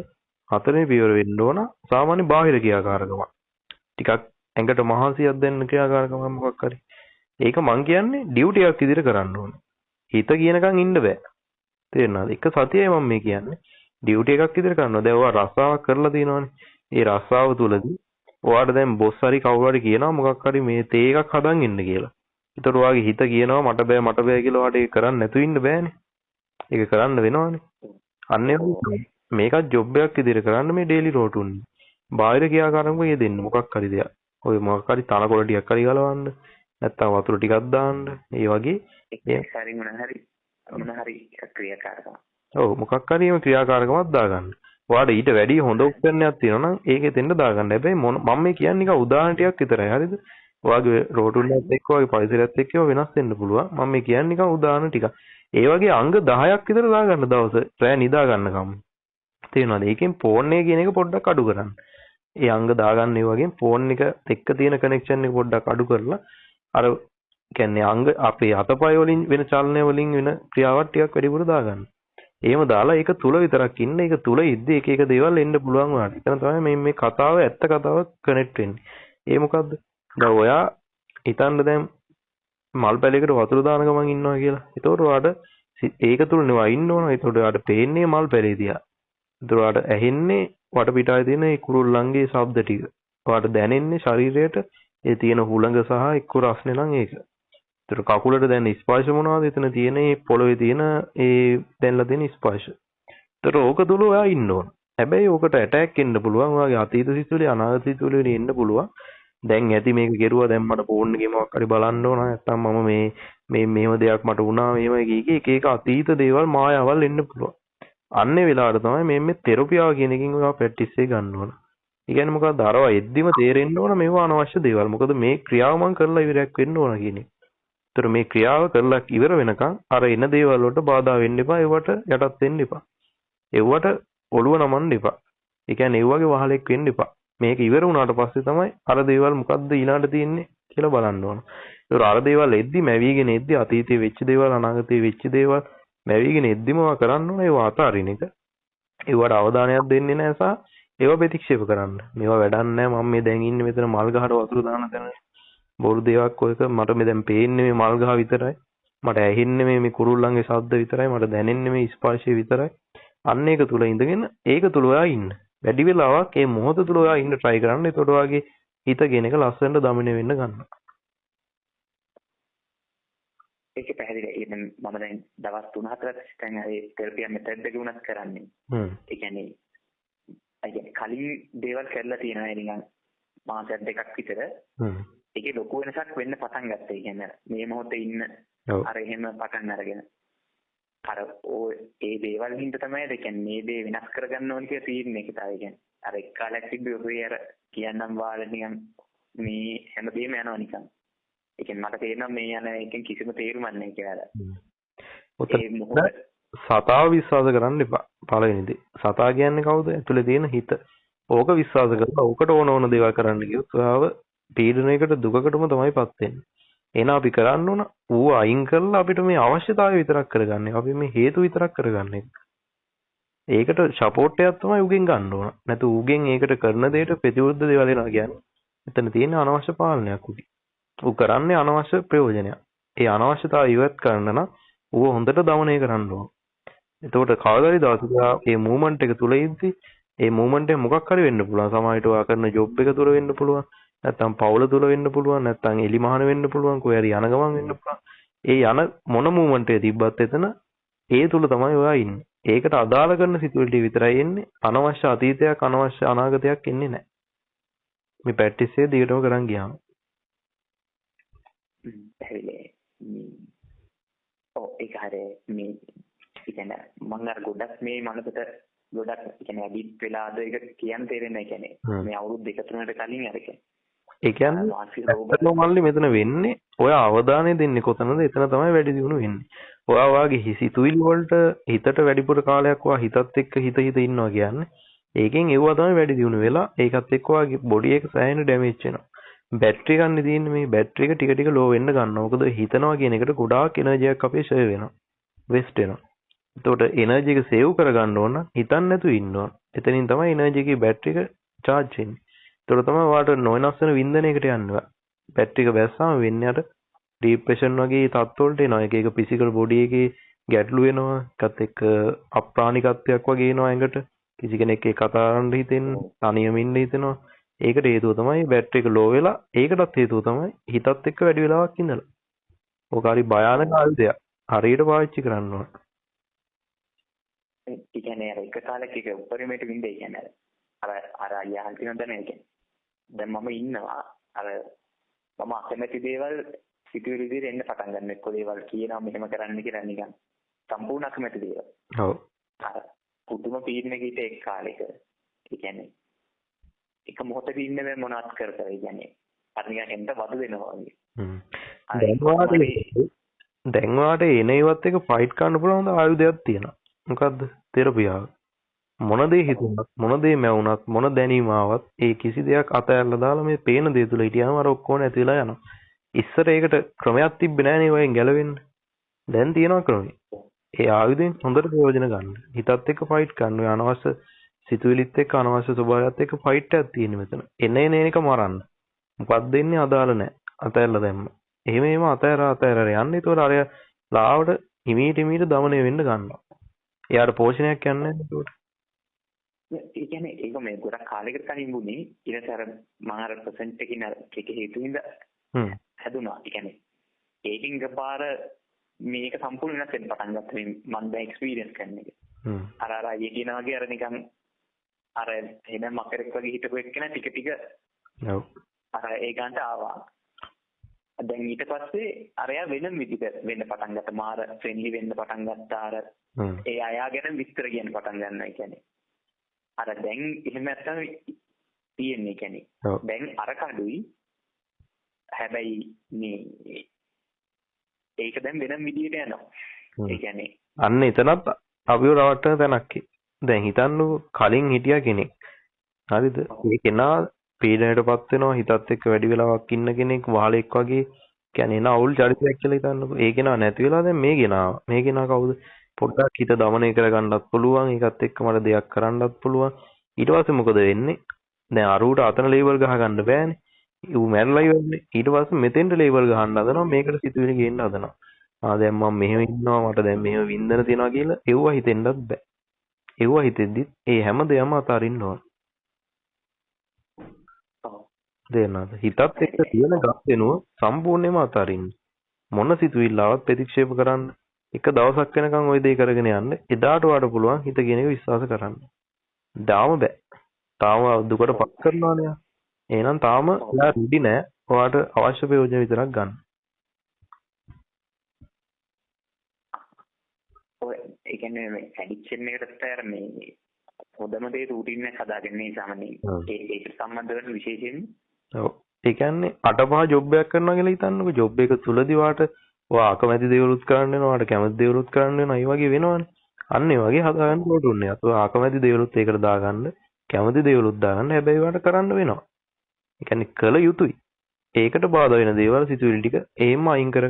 Speaker 2: 4 වෙනි පියවර වෙන්න ඕන සාමාන්‍ය බාහිර ක්‍රියාකාරකමක්. ටිකක් ඇඟට මහන්සියක් දෙන්න ක්‍රියාකාරකමක් මොකක් හරි. ඒක මං කියන්නේ ඩියුටි එකක් විදිහට කරන්න ඕනේ. හිත කියනකම් ඉන්න බෑ. තේරෙනවද? එක සතියයි මම මේ කියන්නේ. ඩියුටි එකක් විදිහට කරනවා. දැන් ඔයා රස්සාවක් කරලා තියෙනවනේ. ඒ රස්සාව තුලදී ඔයාට දැන් බොස් හරි කවුරු හරි කියනවා මොකක් හරි මේ තේ එකක් හදන් ඉන්න කියලා. ඒතකොට ඔයාගේ හිත කියනවා මට බෑ කියලා ඔයාට ඒක කරන්න නැතුව ඉන්න බෑනේ. ඒක කරන්න වෙනවනේ. අන්න ඒ වගේ මේකත් ජොබ් එකක් විදිහට කරන්න මේ ඩේලි රෝටුන්. බාහිර ක්‍රියාකාරකම් යෙදෙන්න මොකක් හරි දෙයක්. ඔය මොකක් හරි තනකොළ ටිකක් හරි ගලවන්න. නැත්තම් වතුර ටිකක් දාන්න. ඒ වගේ
Speaker 1: හරි මොන හරි ක්‍රියාකාරකම්.
Speaker 2: ඔව් මොකක් හරි මේ ක්‍රියාකාරකමක් දාගන්න. ඔයාට ඊට වැඩි හොඳ උපකරණයක් තියෙනවා නම් ඒකේ දෙන්න දාගන්න. හැබැයි මම මේ කියන්නේ නිකන් උදාහරණ ටිකක් විතරයි. හරිද? ඔයාගේ රෝටුන්වත් එක්ක ඔයාගේ පරිසරයත් එක්ක ඒවා වෙනස් වෙන්න පුළුවන්. මම මේ කියන්නේ නිකන් උදාහරණ ටිකක්. ඒ වගේ අංග 10ක් විතර දාගන්න දවස රෑ නිදා ගන්නකම්. තේරෙනවද? ඒකෙන් ෆෝන් එක කියන එක පොඩ්ඩක් අඩු කරන්න. ඒ අංග දාගන්න ඒ වගේ ෆෝන් එක එක්ක තියෙන කනෙක්ෂන් එක පොඩ්ඩක් අඩු කරලා අර කියන්නේ අංග අපේ අතපය වලින් වෙන චලනය වලින් වෙන ක්‍රියාවක් ටිකක් වැඩිපුර දාගන්න. එහෙම දාලා ඒක තුල විතරක් ඉන්න. ඒක තුල ඉද්දි එක එක දේවල් එන්න පුළුවන් වුණාට. එතන තමයි මේ කතාව ඇත්ත කතාව කනෙක්ට් වෙන්නේ. ඒ මොකද්ද? දැන් ඔයා හිතන්න දැන් මල් පැලයකට වතුර දාන ගමන් ඉන්නවා කියලා. ඒතකොට ඔයාට ඒක තුල නෙවෙයි ඉන්න ඕන. ඒතකොට ඔයාට පේන්නේ මල් පැලේ දිහා. ඒතකොට ඔයාට ඇහෙන්නේ වටපිටාවේ තියෙන ඒ කුරුල්ලන්ගේ ශබ්ද ටික. ඔයාට දැනෙන්නේ ශරීරයට ඒ තියෙන හුළඟ සහ එක්ක රස්නේ නම් ඒක. ඒතර කකුලට දැන් ස්පර්ශ මොනවද? එතන තියෙන මේ පොළවේ තියෙන ඒ දැන්ලා තියෙන ස්පර්ශ. ඒතර ඕක තුල ඔයා ඉන්න ඕන. හැබැයි ඕකට ඇටැක් එන්න පුළුවන්. ඔයාගේ අතීත සිතුවිලි අනාගත සිතුවිලි එන්න පුළුවන්. දැන් ඇති මේක කෙරුවා දැන් මට ෆෝන් එකේ මොකක් හරි බලන්න ඕන. නැත්තම් මම මේ මෙහෙම දෙයක් මට වුණා මෙහෙම එක එක අතීත දේවල් මායාවල් එන්න පුළුවන්. අන්නේ වෙලාවට තමයි මේ තෙරපියාව කියන එකකින් ඔයා ප්‍රැක්ටිස් එක ගන්න ඕන. ඒ කියන්නේ මොකක්ද? අරවා එද්දිම තේරෙන්න ඕන මේවා අනවශ්‍ය දේවල්. මොකද මේ ක්‍රියාව මම කරලා ඉවරයක් වෙන්න ඕන කියන එක. ඒතර මේ ක්‍රියාව කරලා ඉවර වෙනකන් අර එන දේවල් වලට බාධා වෙන්න එපා. ඒවට යටත් වෙන්න එපා. ඒවට ඔළුව නමන්න එපා. ඒ කියන්නේ ඒ වගේ වහලෙක් වෙන්න එපා. මේක ඉවර වුණාට පස්සේ තමයි අර දේවල් මොකද්ද ඊළඟට තියෙන්නේ කියලා බලන්න ඕන. ඒතර අර දේවල් එද්දි මැවිගෙන එද්දි අතීතයේ වෙච්ච දේවල් අනාගතයේ වෙච්ච දේවල් මැවිගෙන එද්දිම කරන්න ඕන ඒවා අතාරින එක. ඒවට අවධානයක් දෙන්නේ නැහැ සහ ඒවා ප්‍රතික්ෂේප කරන්න. මේවා වැඩක් නැහැ. මම මේ දැන් ඉන්නේ මෙතන මල් ගහට වතුර දාන තැන. බොරු දේවල් කොයික මට මේ දැන් පේන්නේ මේ මල් ගහ විතරයි. මට ඇහෙන්නේ මේ කුරුල්ලන්ගේ ශබ්ද විතරයි. මට දැනෙන්නේ මේ ස්පර්ශය විතරයි. අන්න ඒක තුල ඉඳගෙන ඒක තුල ඔයා ඉන්න. වැඩි වෙලාවක් මේ මොහොත තුල ඔයා ඉන්න try කරන්න. එතකොට ඔයාගේ හිත කියන එක ලස්සනට දමනය වෙන්න ගන්නවා.
Speaker 1: ඒක පැහැදිලියි. මම දැන් දවස් 3-4ක් දැන් ඒ තෙරපිය මෙතඩ් එක උනත් කරන්නේ. ඒ කියන්නේ කලින් දේවල් කරලා තියෙනවා නිකන් මාසයක් දෙකක් විතර. ඒකේ ලොකු වෙනසක් වෙන්න පටන් ගත්තා. ඒ කියන්නේ මේ මොහොතේ ඉන්න අර එහෙම පටන් අරගෙන අර ඒ දේවල් හින්දා තමයි ඒ කියන්නේ මේ දේ වෙනස් කරගන්න ඕන කියලා තීරණය එක තමයි. කියන්නේ අර එක් කාලයක් තිබ්බේ ඔය අර කියන්නම් වාල නිකන් මේ හැමදේම යනවා නිකන්. ඒ කියන්නේ මට තේරෙනවා මේ යන එකෙන් කිසිම තේරුමක් නැහැ කියලා.
Speaker 2: ඒ මොකද සතාව විශ්වාස කරන්න එපා. පළවෙනි දේ. සතා කියන්නේ කවුද? ඇතුලේ තියෙන හිත. ඕක විශ්වාස කරලා ඕකට ඕන දේවල් කරන්න කිව්වොත් ඔයාව පීඩනයකට දුකකටම තමයිපත් වෙන්නේ. එහෙනම් අපි කරන්න ඕන ඌ අයින් කරලා අපිට මේ අවශ්‍යතාවය විතරක් කරගන්න. අපි මේ හේතු විතරක් කරගන්න එක. ඒකට සපෝට් එකක් තමයි උගෙන් ගන්න ඕන. නැතු උගෙන් ඒකට කරන දෙයට ප්‍රතිවිරුද්ධ දේවල් එනවා කියන්නේ. එතන තියෙන අනවශ්‍ය පාලනයක් උගේ. ඌ කරන්නේ අනවශ්‍ය ප්‍රයෝජනයක්. ඒ අනවශ්‍යතාවය ඉවත් කරන්න නම් ඌව හොඳට දමනය කරන්න ඕන. එතකොට කවදාරි දවසක මේ මූවමන්ට් එක තුල ඉද්දි ඒ මූවමන්ට් එක මොකක් හරි වෙන්න පුළුවන්. සමහරවිට ඔයා කරන ජොබ් එක තුල වෙන්න පුළුවන්. නැත්තම් පවුල තුල වෙන්න පුළුවන්. නැත්තම් එලිමහන වෙන්න පුළුවන්. කොහේ හරි යන ගමන් වෙන්න පුළුවන්. ඒ යන මොන මූවමන්ට් එක තිබ්බත් එතන ඒ තුල තමයි ඔයා ඉන්නේ. ඒකට අදාළ කරන සිතුවිලි විතරයි එන්නේ. අනවශ්‍ය අතීතයක් අනවශ්‍ය අනාගතයක් එන්නේ නැහැ. මේ ප්‍රැක්ටිස් එක දිගටම කරන් ගියාම.
Speaker 1: ඒක හරිය මේ කියන්නේ මම අර ගොඩක් මේ මනසට ගොඩක් කියන්නේ ඇඩිට් වෙලාද ඒක කියන්න තේරෙන්නේ නැහැ. කියන්නේ මේ අවුරුදු 2-3කට කලින් අර කියන්නේ
Speaker 2: ඒ කියන්නේ
Speaker 1: මානසික රෝග
Speaker 2: ඇත්තටම මල්ලි මෙතන වෙන්නේ ඔය අවධානය දෙන්නේ කොතනද? එතන තමයි වැඩි දියුණු වෙන්නේ. ඔයා වාගේ හිසිතුවිලි වලට හිතට වැඩිපුර කාලයක් වා හිතත් එක්ක හිත ඉන්නවා කියන්නේ ඒකෙන් ඒවා තමයි වැඩි දියුණු වෙලා ඒකත් එක්ක වාගේ බොඩි එක සෑහෙන ඩැමේජ් වෙනවා. බැටරි ගන්න තියෙන්නේ මේ බැටරි එක ටික ටික ලෝ වෙන්න ගන්නවා. මොකද හිතනවා කියන එකට ගොඩාක් එනර්ජි එකක් අපේ ෂෙයා වෙනවා. වෙස්ට් වෙනවා. එතකොට එනර්ජි එක සේව් කරගන්න ඕන නම් හිතන්න නැතුව ඉන්න ඕන. එතනින් තමයි එනර්ජි එකේ බැටරි එක charge වෙන්නේ. එතකොට තමයි ඔයාලට නොවෙනස් වෙන වින්දනයකට යන්නේ. බැටරි එක බැස්සාම වෙන්නේ අර ડિප්‍රෙෂන් වගේ තත්ත්වවලට එනවා. එක එක ෆිසිකල් බොඩි එකේ ගැටලු වෙනවා. ඒකත් එක්ක අප්‍රාණිකත්වයක් වගේ එනවා ඇඟට. කිසි කෙනෙක් එක්ක කතා කරන්න හිතෙන්නේ, තනියම ඉන්න හිතෙනවා. ඒකට හේතුව තමයි බැටරි එක ලෝ වෙලා. ඒකටත් හේතුව තමයි හිතත් එක්ක වැඩි වෙලාවක් ඉඳලා. ඕක හරි භයානක ආයුධයක්. හරියට පාවිච්චි කරන්න ඕන.
Speaker 1: ඒ කියන්නේ අර එක කාලෙක එක උපරිමයට වින්දේ කියන්නේ අර අයියා හිතන දැන එක. දැන් මම ඉන්නවා අර මම අකමැති දේවල් සිතුවිලි විදිහට එන්න පටන් ගන්න එක්ක දේවල් කියනවා මෙහෙම කරන්න කියලා නිකන් සම්පූර්ණ අකමැති දේවල්.
Speaker 2: ඔව්.
Speaker 1: අර පුදුම පීඩනයකට එක් කාලෙක. ඒ කියන්නේ එක මොහොතක ඉන්න බෑ මොනවත් කර කර. ඒ කියන්නේ අර නිකන් එන්න වද දෙනවා වගේ.
Speaker 2: දැන් වාට එන ඒවත් එක ෆයිට් කරන්න පුළුවන් හොඳ ආයුධයක් තියෙනවා. මොකද්ද? තෙරපියාව. මොන දේ හිතුණත් මොන දේ මැවුණත් මොන දැනීම ආවත් ඒ කිසි දෙයක් අතහැරලා දාලා මේ පේන දේ තුල හිටියාම අර ඔක්කොම නැති වෙලා යනවා. ඉස්සර ඒකට ක්‍රමයක් තිබ්බේ නෑනේ වයින් ගැලවෙන්න. දැන් තියෙනවා ක්‍රමය. ඒ ආයුධෙන් හොඳට ප්‍රයෝජන ගන්න. හිතත් එක්ක ෆයිට් කරන්න. ඔය අනවශ්‍ය සිතුවිලිත් එක්ක අනවශ්‍ය ස්වභාවයත් එක්ක ෆයිට් එකක් තියෙන මෙතන. එන එක මරන්න. මොකක්ද දෙන්නේ අදාළ නෑ. අතහැරලා දැම්ම. එහෙම අතහැර යන්නේ. ඒතකොට අර ලාවට හිමීට දමනය වෙන්න ගන්නවා. එයාට පෝෂණයක් යන්නේ නැහැ ඒකට.
Speaker 1: ඒ කියන්නේ ඒක මේ ගොඩක් කාලයකට කලින් වුණේ ඊටතර මම අර ප්‍රසන්ට් එකකින් අර එක හේතුවින්ද හැදුනා. ඒ කියන්නේ ඒකින් ගපාර මේක සම්පූර්ණ වෙනස් වෙන්න පටන් ගත්තා මේ මම දැන් එක්ස්පීරියන්ස් කරන එක. අර අය කියන වගේ අර නිකන් අර එන මකරෙක් වගේ හිටපු එක්කන ටික
Speaker 2: ඔව්
Speaker 1: අර ඒ ගන්නට ආවා. දැන් ඊට පස්සේ අරයා වෙනම විදිහට වෙන්න පටන් ගත්තා. මාර ෆ්‍රෙන්ඩ්ලි වෙන්න පටන් ගත්තා. අර ඒ අයා ගැන විස්තර කියන්න පටන් ගන්නවා. ඒ කියන්නේ අර දැන් එහෙම නැත්තම් තියෙන්නේ කියන්නේ දැන් අර කඩුයි හැබැයි මේ ඒක දැන් වෙනම විදිහට යනවා. ඒ කියන්නේ
Speaker 2: අන්න එතනත් අපිව රවට්ටන තැනක්. දැන් හිතන්නකෝ කලින් හිටියා කෙනෙක්. හරිද? ඒ කෙනා පීඩනයටපත් වෙනවා හිතත් එක්ක වැඩි වෙලාවක් ඉන්න කෙනෙක් වහලෙක් වගේ කියන්නේ එන අවුල් චරිතයක් කියලා හිතන්නකෝ. ඒ කෙනා නැති වෙලා දැන් මේ කෙනා කවුද? පොඩ්ඩක් හිත දමනය කරගන්නත් පුළුවන්. ඒකත් එක්ක මට දෙයක් කරන්නත් පුළුවන්. ඊට පස්සේ මොකද වෙන්නේ? දැන් අරුවට අතන ලේබල් ගහ ගන්න බෑනේ. ඌ මැරලා ඉවරනේ. ඊට පස්සේ මෙතෙන්ට ලේබල් ගහන්න හදනවා. මේකට සිතුවිලි ගේන්න හදනවා. දැන් මම මෙහෙම ඉන්නවා මට දැන් මෙහෙම වින්දන තියෙනවා කියලා එව්ව හිතෙන්නත් බෑ. එව්ව හිතෙද්දිත් ඒ හැම දෙයක්ම අතාරින්න ඕන. දෙන්නද? හිතත් එක්ක තියෙන ගස් වෙනුව සම්පූර්ණයෙන්ම අතාරින්න. මොන සිතුවිල්ලාවත් ප්‍රතික්ෂේප කරන්න. එක දවසක් වෙනකන් ওই දේ කරගෙන යන්න. එදාට වාට පුළුවන් හිත කියන එක විශ්වාස කරන්න. තාම බෑ. තාම දුකට පත් කරනවානේ. එහෙනම් තාම එයා රෙඩි නෑ. ඔයාට අවශ්‍ය ප්‍රයෝජන විතරක් ගන්න.
Speaker 1: ඔය ඒ කියන්නේ මේ ඇඩික්ෂන් එකකට තර මේ හොඳම දේ රූටින් එක හදාගන්න ඒ සාමාන්‍යයෙන් ඒක සම්බන්ධ වෙන විශේෂයෙන්
Speaker 2: ඔව් ඒ කියන්නේ අටපහ ජොබ් එකක් කරනවා කියලා හිතන්නකෝ. ජොබ් එක තුලදී වාට ඔයා අකමැති දේවලුත් කරන්න වෙනවා. වාට කැමති දේවලුත් කරන්න වෙනවා. ඒ වගේ වෙනවනේ. අන්න ඒ වගේ හදාගන්න ඕටුන්නේ. අතව අකමැති දේවලුත් ඒකට දාගන්න, කැමති දේවලුත් දාගන්න. හැබැයි වාට කරන්න වෙනවා. ඒ කියන්නේ කළ යුතුයි. ඒකට බාධා වෙන දේවල් සිතුවිලි ටික එහෙම අයින් කර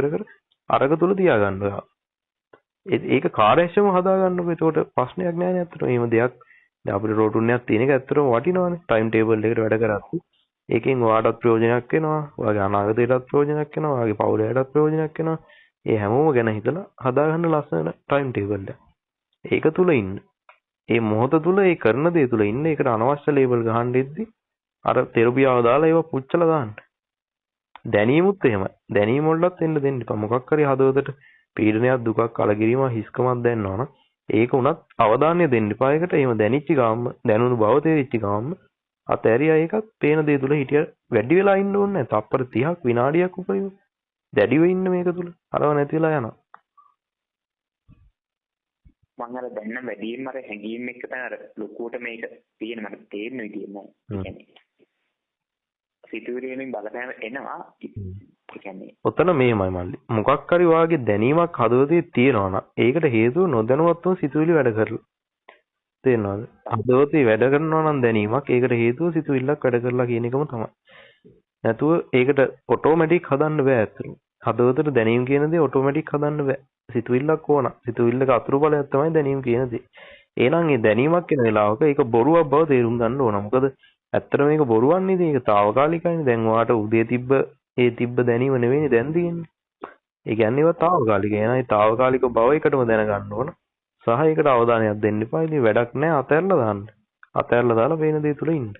Speaker 2: කර අරක තුල තියාගන්න ඔයා. ඒක කාර්යක්ෂම හදාගන්නකො. ඒකට ප්‍රශ්නයක් නැහැ නේ අතට. එහෙම දෙයක් දැන් අපිට රෝටුන්නයක් තියෙන එක ඇත්තටම වටිනවනේ. ටයිම් ටේබල් එකට වැඩ කරද්දි ඒකෙන් ඔයාටත් ප්‍රයෝජනයක් වෙනවා. ඔයාගේ අනාගතයටත් ප්‍රයෝජනයක් වෙනවා. ඔයාගේ පවුලටත් ප්‍රයෝජනයක් වෙනවා. ඒ හැමෝම ගැන හිතලා හදාගන්න ලස්සන ටයිම් ටේබල් එක. ඒක තුල ඉන්න. ඒ මොහොත තුල ඒ කරන දේ තුල ඉන්න. ඒකට අනවශ්‍ය ලේබල් ගහන්න ඉද්දි අර තෙරපියාව දාලා ඒව පුච්චලා දාන්න. දැනීමුත් එහෙමයි. දැනීම වලටත් එන්න දෙන්න එපා. මොකක් හරි හදවතට පීඩනයක් දුකක් කලකිරීමක් හිස්කමක් දැනනවනම් ඒක උනත් අවධානය දෙන්න එපා. ඒකට එහෙම දැනිච්ච ගාම දැනුණු බව තේරිච්ච ගාම අතෑරියා ඒකත් පේන දේ තුල හිටිය වැඩි වෙලා ඉන්න ඕනේ නැහැ. තප්පර 30ක් විනාඩියක් උපරිම දැඩිව ඉන්න මේක තුල. අරව නැති වෙලා යනවා.
Speaker 1: මම අර දැන්න වැඩිම අර හැංගීම් එක තමයි අර ලොකුවට මේක තියෙන මට තේරෙන විදිය නෑ. සිතුවිලි වලින් බලපෑම එනවා. ඒ කියන්නේ
Speaker 2: ඔතන මේමයි මල්ලි. මොකක් හරි වාගේ දැනීමක් හදවතේ තියෙනවා නම් ඒකට හේතුව නොදැනුවත්වම සිතුවිලි වැඩ කරලා. තේරෙනවද? හදවතේ වැඩ කරනවා නම් දැනීමක් ඒකට හේතුව සිතුවිල්ලක් වැඩ කරලා කියන එකම තමයි. නැතුව ඒකට ඔටෝමැටික් හදන්න බෑ ඇත්තටම. හදවතට දැනීම කියන දේ ඔටෝමැටික් හදන්න බෑ. සිතුවිල්ලක් ඕන. සිතුවිල්ලක අතුරු බලයක් තමයි දැනීම කියන දේ. එහෙනම් මේ දැනීමක් වෙන වෙලාවක ඒක බොරුවක් බව තේරුම් ගන්න ඕන. මොකද ඇත්තට මේක බොරුවක් නෙද ඒක తాවකාලිකයිනේ. දැන් ඔයාට උදේ තිබ්බ දැනීම නෙවෙයි දැන් තියෙන්නේ. ඒ කියන්නේ ඒවා తాවකාලික. එහෙනම් ඒ තාවකාලික බව එකටම දැනගන්න ඕන. සහ ඒකට අවධානයක් දෙන්න එපා. ඉතින් වැඩක් නැහැ අතහැරලා දාන්න. අතහැරලා දාලා පේන දේ තුල ඉන්න.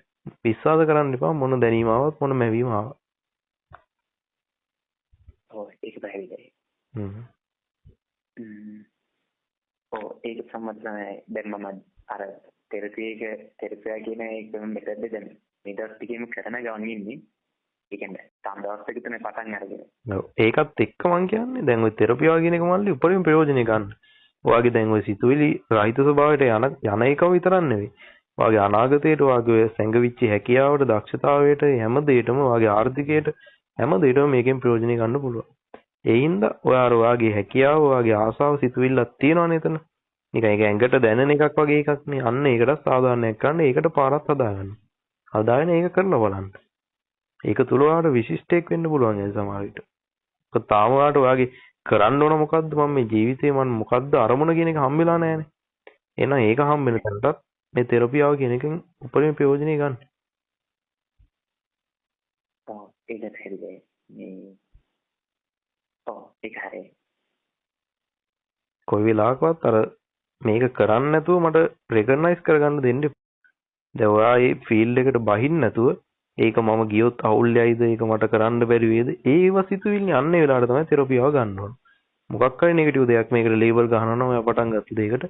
Speaker 2: විශ්වාස කරන්න එපා මොන දැනීම ආවත් මොන මැවීම ආවත්.
Speaker 1: ඔව් ඒක පැහැදිලියි. ඔව් ඒක සම්මත තමයි. දැන් මම අර තෙරපියා කියන එක මෙතෙන්ද දැන් මේකට ටිකෙම කරන ගමන් ඉන්නේ. ඒ කියන්නේ තම දවස් දෙක තුනේ පටන් අරගෙන.
Speaker 2: ඔව් ඒකත් එක්ක මම කියන්නේ දැන් ওই තෙරපියා කියන එක මල්ලි උපරිම ප්‍රයෝජනෙ ගන්න. ඔයාගේ දැන් ওই සිතුවිලි රහිත ස්වභාවයට යන එකම විතරක් නෙවෙයි. ඔයාගේ අනාගතයට ඔයාගේ සැඟවිච්ච හැකියාවට දක්ෂතාවයට හැම දෙයකම ඔයාගේ ආර්ථිකයට හැම දෙයකම මේකෙන් ප්‍රයෝජනෙ ගන්න පුළුවන්. ඒ හින්දා ඔයාගේ හැකියාව ඔයාගේ ආසාව සිතුවිල්ලක් තියෙනවනේ එතන. නිකන් ඒක ඇඟට දැනෙන එකක් වගේ එකක් නේ. අන්න ඒකට සාධාරණයක් ගන්න ඒකට පාරක් හදාගන්න. හදාගෙන ඒක කරලා බලන්න. ඒක තුල ඔයාලට විශිෂ්ටයක් වෙන්න පුළුවන් ඒ සමහර විට. ඒක තාම ඔයාලට ඔයාගේ කරන්න ඕන මොකද්ද මම මේ ජීවිතේ මම මොකද්ද අරමුණ කියන එක හම්බෙලා නැහැනේ. එහෙනම් ඒක හම්බෙන තැනටත් මේ තෙරපියාව කියන එකෙන් උපරිම ප්‍රයෝජනෙ ගන්න.
Speaker 1: ඔව් ඒක හරියයි. මේ ඔව් ඒක හරියයි.
Speaker 2: කොයි වෙලාවකවත් අර මේක කරන්න නැතුව මට රෙකග්නයිස් කරගන්න දෙන්න එපා. දැන් ඔයා මේ ෆීල්ඩ් එකට බහින්න නැතුව ඒක මම ගියොත් අවුල් යයිද ඒක මට කරන්න බැරි වේද ඒව සිතුවිල්ල අන්න ඒ වෙලාවට තමයි තෙරපියාව ගන්න ඕන. මොකක් හරි නෙගටිව් දෙයක් මේකට ලේබල් ගහනවා නම් ඔයා පටන් ගත්ත දෙයකට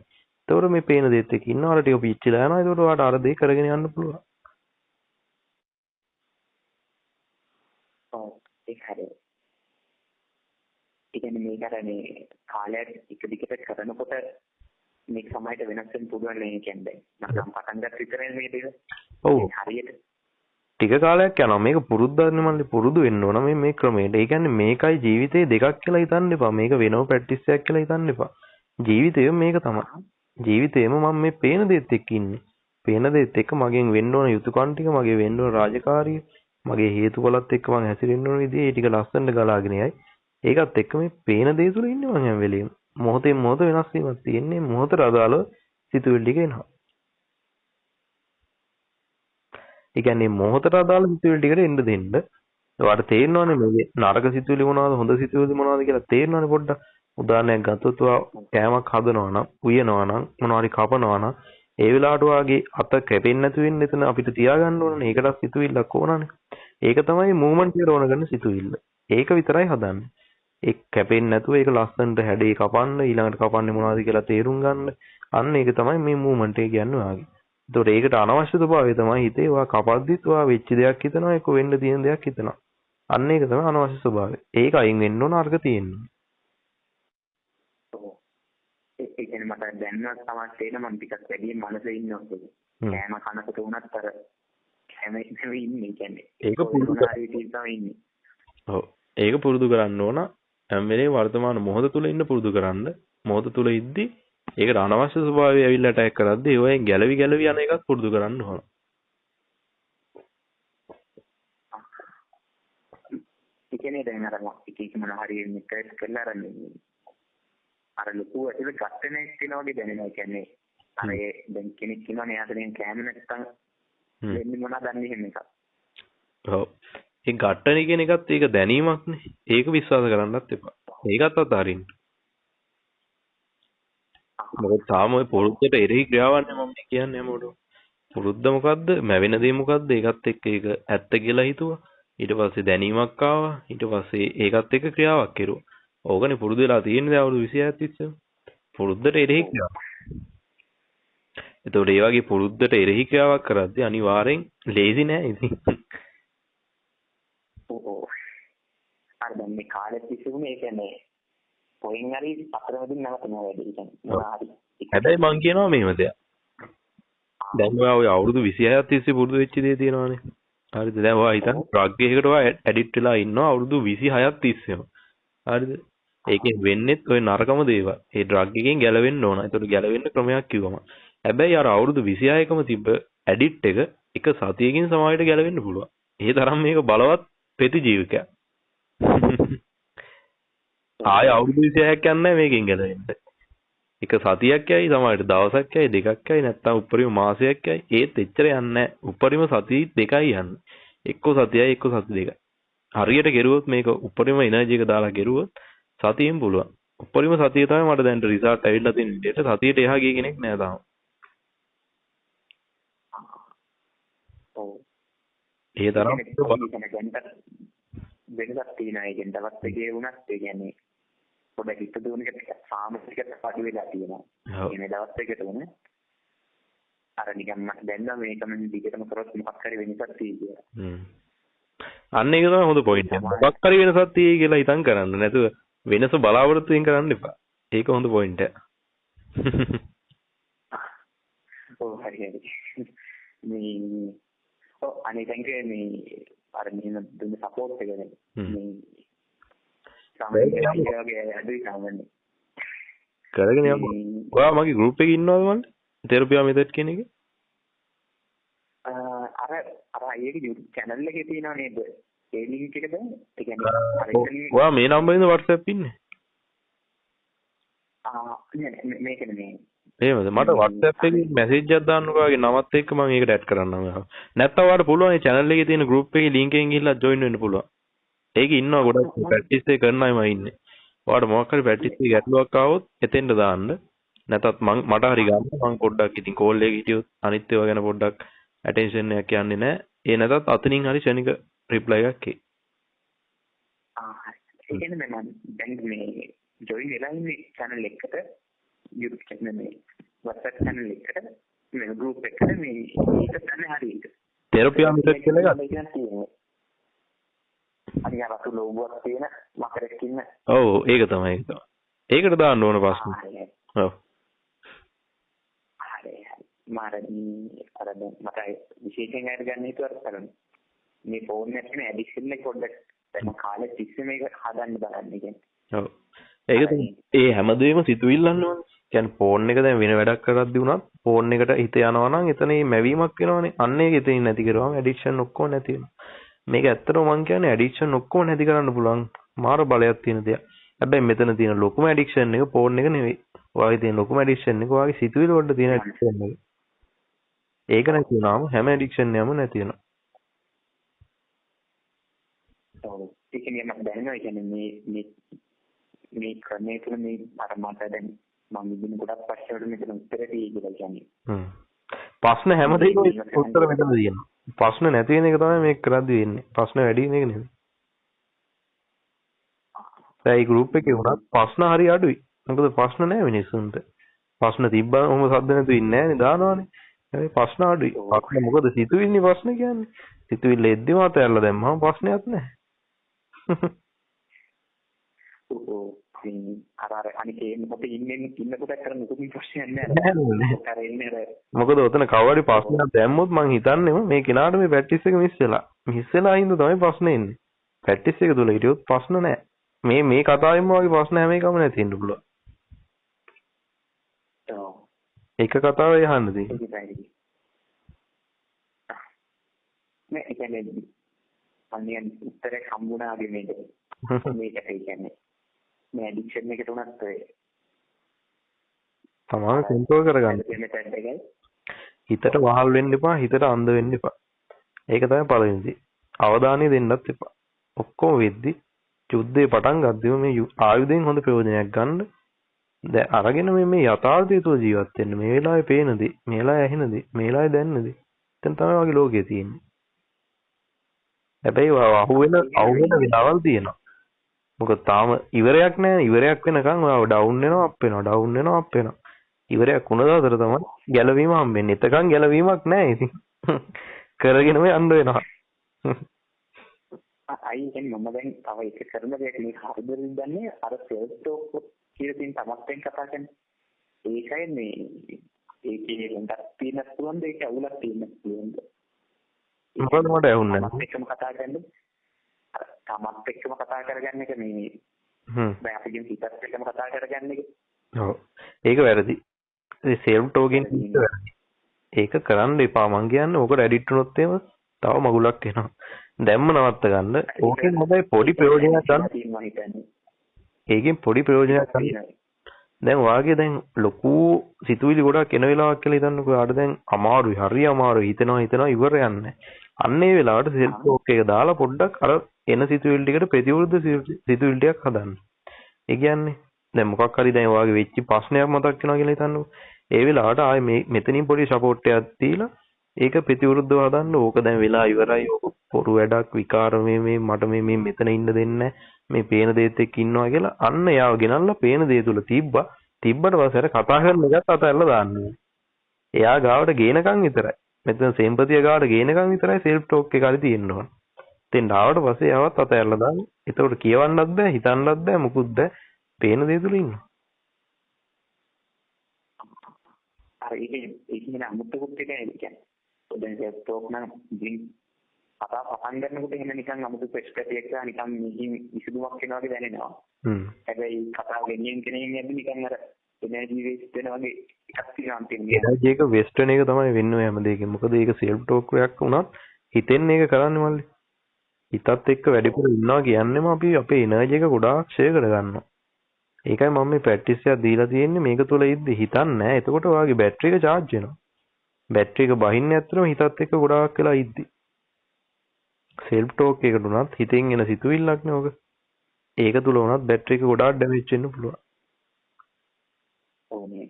Speaker 2: එතකොට මේ පේන දෙයත් එක්ක ඉන්නවා අර ටික පිච්චිලා යනවා එතකොට ඔයාට අර දේ කරගෙන යන්න පුළුවන්.
Speaker 1: ඔව් ඒක හරියයි. ඒ කියන්නේ මේක අර මේ කාලයක් එක දිගට කරනකොට මේක සමහරට වෙනස් වෙන්න පුළුවන් නේ කියන්නේ. මම පටන් ගත්ත විතරනේ මේ දෙක.
Speaker 2: ඔව්.
Speaker 1: හරියට
Speaker 2: ටික කාලයක් යනවා මේක පුරුද්දන්නේ මල්ලි පුරුදු වෙන්න ඕන මේ ක්‍රමයට. ඒ කියන්නේ මේකයි ජීවිතේ දෙකක් කියලා හිතන්න එපා. මේක වෙනව ප්‍රැක්ටිස් එකක් කියලා හිතන්න එපා. ජීවිතේම මේක තමයි. ජීවිතේම මම මේ පේන දෙයත් එක්ක ඉන්නේ. පේන දෙයත් එක්ක මගෙන් වෙන්න ඕන යුතුයකම් ටික මගේ වෙන්න ඕන රාජකාරිය මගේ හේතුඵලත් එක්ක මම හැසිරෙන්න ඕන විදිහ ඒ ටික ලස්සනට ගලාගෙන යයි. ඒකත් එක්ක මේ පේන දේ තුල ඉන්නේ මම හැම වෙලෙම. මොහොතෙන් මොහොත වෙනස් වීමක් තියෙන්නේ. මොහොතට අදාළව සිතුවිලි ටික එනවා. ඒ කියන්නේ මොහොතට අදාළ සිතුවිලි ටිකට එන්න දෙන්න. ඔයාලට තේරෙනවනේ මේ නරක සිතුවිලි මොනවද හොඳ සිතුවිලි මොනවද කියලා තේරෙනවනේ පොඩ්ඩක්. උදාහරණයක් ගත්තොත් ඔයා කෑමක් හදනවා නම්, උයනවා නම්, මොනවා හරි කපනවා නම් ඒ වෙලාවට ඔයාගේ අත කැපෙන්නේ නැතු වෙන්න එතන අපිට තියාගන්න ඕනනේ. ඒකටත් සිතුවිල්ලක් ඕනනේ. ඒක තමයි මූවමන්ට් කියලා ඕන ගන්න සිතුවිල්ල. ඒක විතරයි හදන්නේ. ඒක කැපෙන්නේ නැතුව ඒක ලස්සනට හැඩේ කපන්න ඊළඟට කපන්නේ මොනවද කියලා තේරුම් ගන්න. අන්න ඒක තමයි මේ මූවමන්ට් එක කියන්නේ ඔයාගේ. ඒතකොට ඒකට අනවශ්‍ය ස්වභාවය තමයි හිතේ ඔයා කපද්දිත් ඔයා වෙච්ච දෙයක් හිතනවා ඒක වෙන්න තියෙන දෙයක් හිතනවා. අන්න ඒක තමයි අනවශ්‍ය ස්වභාවය. ඒක අයින් වෙන්න ඕන අර්ග තියෙනවා.
Speaker 1: ඔව්. ඒ කියන්නේ මට දැනවත් තමයි තේරෙන මම ටිකක් වැඩි මනසේ ඉන්නවා කියන්නේ. කෑම කනකොට උනත් අර කැමේ ඉන්නේ කියන්නේ.
Speaker 2: ඒක පුරුදු
Speaker 1: ඉන්නේ.
Speaker 2: ඔව්. ඒක පුරුදු කරන්න ඕන. හැම වෙලේම වර්තමාන මොහොත තුල ඉන්න පුරුදු කරන්න. මොහොත තුල ඉද්දි ඒකට අනවශ්‍ය ස්වභාවය ඇවිල්ලා අටැක් කරද්දී ඒවෙන් ගැලවි යන එකත් පුරුදු කරන්න ඕන.
Speaker 1: ඒ කියන්නේ දැන් අර එක මොන හරි මෙතෙක් කරලා අර ලොකු ඇතුලේ ගැටෙන්නේ තියෙනවා වගේ දැනෙනවා. ඒ කියන්නේ අර දැන් කෙනෙක් කියනවානේ යාතෙන් කැම නැත්තම් වෙන්නේ මොනවද දන්නේ එහෙම එකක්.
Speaker 2: ඔව්. ඒ ගැටෙන කියන එකත් ඒක දැනීමක්නේ. ඒක විශ්වාස කරන්නත් එපා. ඒකත් අතාරින්න. මොකද තාම ඔය පුරුද්දට එරෙහි ක්‍රියාවන්නේ මම කියන්නේ හැමෝටම. පුරුද්ද මොකද්ද? මැවෙන දේ මොකද්ද? ඒකත් එක්ක ඒක ඇත්ත කියලා හිතුවා. ඊට පස්සේ දැනීමක් ආවා. ඊට පස්සේ ඒකත් එක්ක ක්‍රියාවක් කෙරුවා. ඕකනේ පුරුදු වෙලා තියෙන්නේ දැන් අවුරුදු 26ක් තිස්සේ. පුරුද්දට එරෙහි ක්‍රියාවක්. ඒතකොට ඒ වගේ පුරුද්දට එරෙහි ක්‍රියාවක් කරද්දී අනිවාර්යෙන් ලේසි නෑ ඉතින්.
Speaker 1: ඔව්. අර දැන් මේ කාලෙත් තිස්සුනේ ඒ කියන්නේ පොයින් හරි අතරමැදින් නැවතනවා වැඩි. ඒ කියන්නේ හරි.
Speaker 2: හැබැයි මං කියනවා මෙහෙම දෙයක්. දැන් ඔය අවුරුදු 26ක් තිස්සේ පුරුදු වෙච්ච දේ තියෙනවානේ. හරිද? දැන් ඔයා හිතන්න ඩ්‍රග් එකකට ඔයා ඇඩික්ට් වෙලා ඉන්නවා අවුරුදු 26ක් තිස්සේම. හරිද? ඒකෙන් වෙන්නේත් ওই නරකම දේවල්. ඒ ඩ්‍රග් එකෙන් ගැලවෙන්න ඕන. ඒතකොට ගැලවෙන්න ක්‍රමයක් කිව්වම. හැබැයි අර අවුරුදු 26කම තිබ්බ ඇඩික්ට් එක සතියකින් සමාජයට ගැලවෙන්න පුළුවන්. ඒ තරම් මේක බලවත් ප්‍රතිජීවකයක්. ආය අවුරුදු 26ක් යන්නේ මේකෙන් ගැලවෙන්න. එක සතියක් යයි සමහරට දවසක් යයි දෙකක් යයි නැත්නම් උපරිම මාසයක් යයි ඒත් එච්චර යන්නේ නැහැ. උපරිම සති දෙකයි යන්නේ. එක්ක සතියයි එක්ක සති දෙකයි. හරියට කෙරුවොත් මේක උපරිම එනර්ජි එක දාලා කෙරුවොත් සතියෙන් පුළුවන්. උපරිම සතිය තමයි මට දැන් රිසල්ට් ඇවිල්ලා තියෙන විදිහට සතියට එහා ගිය කෙනෙක් නෑ තාම.
Speaker 1: ඔව්.
Speaker 2: ඒ තරම්
Speaker 1: වෙනසක් තියෙනවා. ඒ කියන්නේ දවස් දෙකේ වුණත් ඒ කියන්නේ පොඩ්ඩක් හිත දුවනකට සාමසිකට පඩි වෙලා තියෙනවා. මේ දවස් දෙකට උනේ අර නිකන් මට දැන්නා මේක මම දිගටම කරොත් මොකක් හරි වෙනසක් තියෙයි කියලා.
Speaker 2: අන්න ඒක තමයි හොඳ පොයින්ට් එක. මොකක් හරි වෙනසක් තියෙයි කියලා හිතන් කරන්න නැතුව වෙනස බලාපොරොත්තු වෙන් කරන්න එපා. ඒක හොඳ පොයින්ට් එක.
Speaker 1: ඔව් හරි හරි. මේ අනිත් එක මේ අර මෙන්න දුන්න සපෝට් එක නේ. මේ සාමාන්‍යයෙන්
Speaker 2: කරගෙන යමු. ඔයා මගේ ගෲප් එකේ ඉන්නවද මන්ද? තෙරපියා මෙතඩ් කියන එකේ?
Speaker 1: අර අයියගේ YouTube channel එකේ තියෙනව නේද? ඒ link එකද? ඒ කියන්නේ
Speaker 2: ඔයා මේ නම්බරෙන්ද WhatsApp ඉන්නේ?
Speaker 1: මේක නෙමෙයි.
Speaker 2: එහෙමද? මට WhatsApp එකේ message එකක් දාන්නකෝ ඔයාගේ නමත් එක්ක මම ඒකට add කරන්නම් ඔයාව. නැත්නම් ඔයාලට පුළුවන් මේ channel එකේ තියෙන group එකේ link එකෙන් ගිහිල්ලා join වෙන්න පුළුවන්. ඒකේ ඉන්නවා ගොඩක් practice එක කරන අයම ඉන්නේ. ඔයාලට මොකක් හරි practice එකේ ගැටලුවක් ආවොත් එතෙන්ට දාන්න. නැතත් මට හරි ගන්න මම පොඩ්ඩක් ඉතින් call එකේ හිටියොත් අනිත් ඒවා ගැන පොඩ්ඩක් attention එකක් යන්නේ නැහැ. ඒ නැතත් අතනින් හරි ක්ෂණික reply එකක් එයි.
Speaker 1: හරි. ඒ කියන්නේ මම දැන් මේ join වෙලා ඉන්නේ channel එකට YouTube channel මේ WhatsApp channel එකට මේ group එකට මේ ඒක තමයි හරියට.
Speaker 2: තෙරපියා මෙතඩ් කියලා එකක්.
Speaker 1: අනිත් අර ලෝගෝවක් තියෙන මකරෙක් ඉන්න.
Speaker 2: ඔව් ඒක තමයි ඒක තමයි. ඒකට දාන්න ඕන ප්‍රශ්න. ඔව්.
Speaker 1: හරි. මාරදී අර මට විශේෂයෙන් අර ගන්න හිතුවා කරන්නේ. මේ ෆෝන් එකේ ඇඩික්ෂන් එක පොඩ්ඩක් දැන් කාලේ තිස්සේ මේක හදන්න බලන්න කියන්නේ.
Speaker 2: ඔව්. ඒක ඒ හැමදේම සිතුවිල්ලන්න ඕනේ. කියන්නේ ෆෝන් එක දැන් වෙන වැඩක් කරද්දී වුණත් ෆෝන් එකට හිත යනවා නම් එතන මේ මැවීමක් වෙනවනේ. අන්න ඒක එතනින් නැති කරවම ඇඩික්ෂන් ඔක්කොම නැති වෙනවා. මේක ඇත්තටම මම කියන්නේ ඇඩික්ෂන් ඔක්කොම නැති කරන්න පුළුවන් මාර බලයක් තියෙන දෙයක්. හැබැයි මෙතන තියෙන ලොකුම ඇඩික්ෂන් එක ෆෝන් එක නෙවෙයි. ඔයාගේ තියෙන ලොකුම ඇඩික්ෂන් එක ඔයාගේ සිතුවිලි වලට තියෙන ඇඩික්ෂන් එක. ඒක නැති වුණාම හැම ඇඩික්ෂන් එකම නැති වෙනවා.
Speaker 1: ඔව්. ඒක නියම දැනනවා. ඒ කියන්නේ මේ ක්‍රමයේ තුල මේ අර මට දැන් මම ඉන්න ගොඩක් ප්‍රශ්න වලට මෙතන උත්තර දෙයි කියලා කියන්නේ.
Speaker 2: ප්‍රශ්න හැමදේම උත්තර මෙතන තියෙනවා. ප්‍රශ්න නැති වෙන එක තමයි මේක කරද්දී වෙන්නේ. ප්‍රශ්න වැඩි වෙන එක නෙමෙයි. ඒ group එකේ වුණත් ප්‍රශ්න හරි අඩුයි. මොකද ප්‍රශ්න නැහැ මිනිස්සුන්ට. ප්‍රශ්න තිබ්බම ඔහොම සද්ද නැතුව ඉන්නේ නැහනේ දානවනේ. හැබැයි ප්‍රශ්න අඩුයි. ප්‍රශ්න මොකද සිතුවිල්ලේ ප්‍රශ්න කියන්නේ. සිතුවිල්ල එද්දිම අතහැරලා දැම්මම ප්‍රශ්නයක් නැහැ.
Speaker 1: ඔව්. අර අනිකේ මොකද ඉන්නකොට කරන මොකද ප්‍රශ්නයක් නැහැ.
Speaker 2: මොකද ඔතන කවරි ප්‍රශ්නයක් දැම්මොත් මං හිතන්නේම මේ කෙනාට මේ ප්‍රැක්ටිස් එක මිස් වෙලා හින්දා තමයි ප්‍රශ්නේ එන්නේ. ප්‍රැක්ටිස් එක තුල හිටියොත් ප්‍රශ්න නැහැ. මේ කතාවෙම වගේ ප්‍රශ්න හැම එකම නැති වෙන්න පුළුවන්.
Speaker 1: ඔව්.
Speaker 2: එක කතාවේ අහන්න තියෙන්නේ.
Speaker 1: මේ කියන්නේ අනියන් උත්තරේ හම්බුණාගේ මේක. මේකට කියන්නේ මේ ඇඩික්ෂන් එකට උනත්
Speaker 2: තමයි කන්ට්‍රෝල් කරගන්න. හිතට වහල් වෙන්න එපා, හිතට අන්ධ වෙන්න එපා. ඒක තමයි පළවෙනි දේ. අවධානය දෙන්නත් එපා. ඔක්කොම වෙද්දි යුද්ධේ පටන් ගද්දිම මේ ආයුධයෙන් හොඳ ප්‍රයෝජනයක් ගන්න. දැන් අරගෙන මේ යථාර්ථය තුළ ජීවත් වෙන්න. මේ වෙලාවේ පේන දේ, මේ වෙලාවේ ඇහෙන දේ, මේ වෙලාවේ දැනෙන දේ. එතන තමයි වගේ ලෝකේ තියෙන්නේ. හැබැයි අහුවෙන වෙලාවල් තියෙනවා. මොකද තාම ඉවරයක් නැහැ. ඉවරයක් වෙනකන් ඔයාව ඩවුන් වෙනවා අප් වෙනවා ඩවුන් වෙනවා අප් වෙනවා. ඉවරයක් වුණ දාතර තමයි ගැලවීම හම්බෙන්නේ. එතකන් ගැලවීමක් නැහැ ඉතින්. කරගෙනම යන්න වෙනවා.
Speaker 1: අයි කියන්නේ මම දැන් තව එක කරන දෙයක් මේ හරිදරින් දන්නේ අර සෙල්ෆ් ටෝක් කියලා තියෙන තමක්ෙන් කතා කරන්නේ. ඒකයි මේ ඒකේ හොඳක් තියෙනත් පුළුවන්ද ඒක අවුලක් තියෙනත් පුළුවන්ද?
Speaker 2: මොකද මට ඇහුන්නේ
Speaker 1: තමත් එක්කම කතා කරන්නේ. තමත් එක්කම කතා කරගන්න එක මේ දැන් අපි කියන හිතත් එක්කම කතා කරගන්න එක.
Speaker 2: ඔව්. ඒක වැරදි. ඒ සෙල්ෆ් ටෝකින් ඒක කරන්න එපා. මං කියන්නේ ඕකට ඇඩික්ට් වුණොත් එහෙම තව මගුලක් එනවා. දැම්ම නවත්ත ගන්න. ඕකෙන් හොඳයි පොඩි ප්‍රයෝජනයක් ගන්න. ඒකෙන් පොඩි ප්‍රයෝජනයක් ගන්න. දැන් වාගේ දැන් ලොකු සිතුවිලි ගොඩක් එන වෙලාවක් කියලා හිතන්නකෝ. ආඩ දැන් අමාරුයි, හරි අමාරුයි. හිතනවා ඉවර යන්නේ. අන්න ඒ වෙලාවට සෙල්ෆ් ටෝක් එක දාලා පොඩ්ඩක් අර එන සිතුවිලි ටිකට ප්‍රතිවිරුද්ධ සිතුවිලි ටිකක් හදන්න. ඒ කියන්නේ දැන් මොකක් හරි දැන් වාගේ වෙච්ච ප්‍රශ්නයක් මතක් වෙනවා කියලා හිතන්නකෝ. ඒ වෙලාවට ආයේ මේ මෙතනින් පොඩි සපෝට් එකක් දීලා ඒක ප්‍රතිවිරුද්ධව හදන්න. ඕක දැන් වෙලා ඉවරයි. ඕක පොරු වැඩක් විකාර මේ මට මේ මෙතන ඉන්න දෙන්නේ මේ පේන දේත් එක්ක ඉන්නවා කියලා අන්න යාව ගෙනල්ලා පේන දේ තුල තිබ්බට පස්සේ අර කතා කරන එකත් අතහැරලා දාන්න ඕනේ. එයා ගාවට ගේනකම් විතරයි. මෙතන සෙම්පතිය ගාවට ගේනකම් විතරයි සෙල්ෆ් ටෝක් එක හරි තියෙන්න ඕන. එතෙන් ආවට පස්සේ යාවත් අතහැරලා දාන්න. ඒතකොට කියවන්නත් බෑ, හිතන්නත් බෑ, මුකුත් බෑ. පේන දේ තුල ඉන්න.
Speaker 1: අර ඒක නේ අමුතුකුත් එක කියන්නේ. දැන් සෙල්ෆ් ටෝක් නම් ඉතින් කතා පටන් ගන්නකොට එහෙම නිකන් අමුතු ප්‍රශ්නයක් ගා නිකන් මේකින් විසඳුමක් වෙනවා වගේ දැනෙනවා. හැබැයි කතාව ගෙනියන් කෙනෙක් යද්දි නිකන් අර එනර්ජි වේස්ට් වෙන වගේ එකක් තියෙනවා අන්තිමට.
Speaker 2: එනර්ජි එක වේස්ට් වෙන එක තමයි වෙන්නේ හැම දෙයකින්. මොකද ඒක සෙල්ෆ් ටෝක් එකක් වුණත් හිතෙන් ඒක කරන්නේ මල්ලි. හිතත් එක්ක වැඩිපුර ඉන්නවා කියන්නේම අපි අපේ එනර්ජි එක ගොඩාක් ෂෙය කරගන්නවා. ඒකයි මම මේ ප්‍රැක්ටිස් එකක් දීලා තියෙන්නේ මේක තුල ඉද්දි හිතන්නේ නැහැ. එතකොට ඔයාගේ බැටරි එක charge වෙනවා. බැටරි එක බහින්නේ ඇත්තටම හිතත් එක්ක ගොඩාක් වෙලා ඉද්දි. සෙල්ෆ් ටෝක් එකට උනත් හිතෙන් එන සිතුවිල්ලක් නේ ඔක. ඒක තුල උනත් බැටරි එක ගොඩාක් ඩැමේජ් වෙන්න පුළුවන්.
Speaker 1: ඔව් නේ.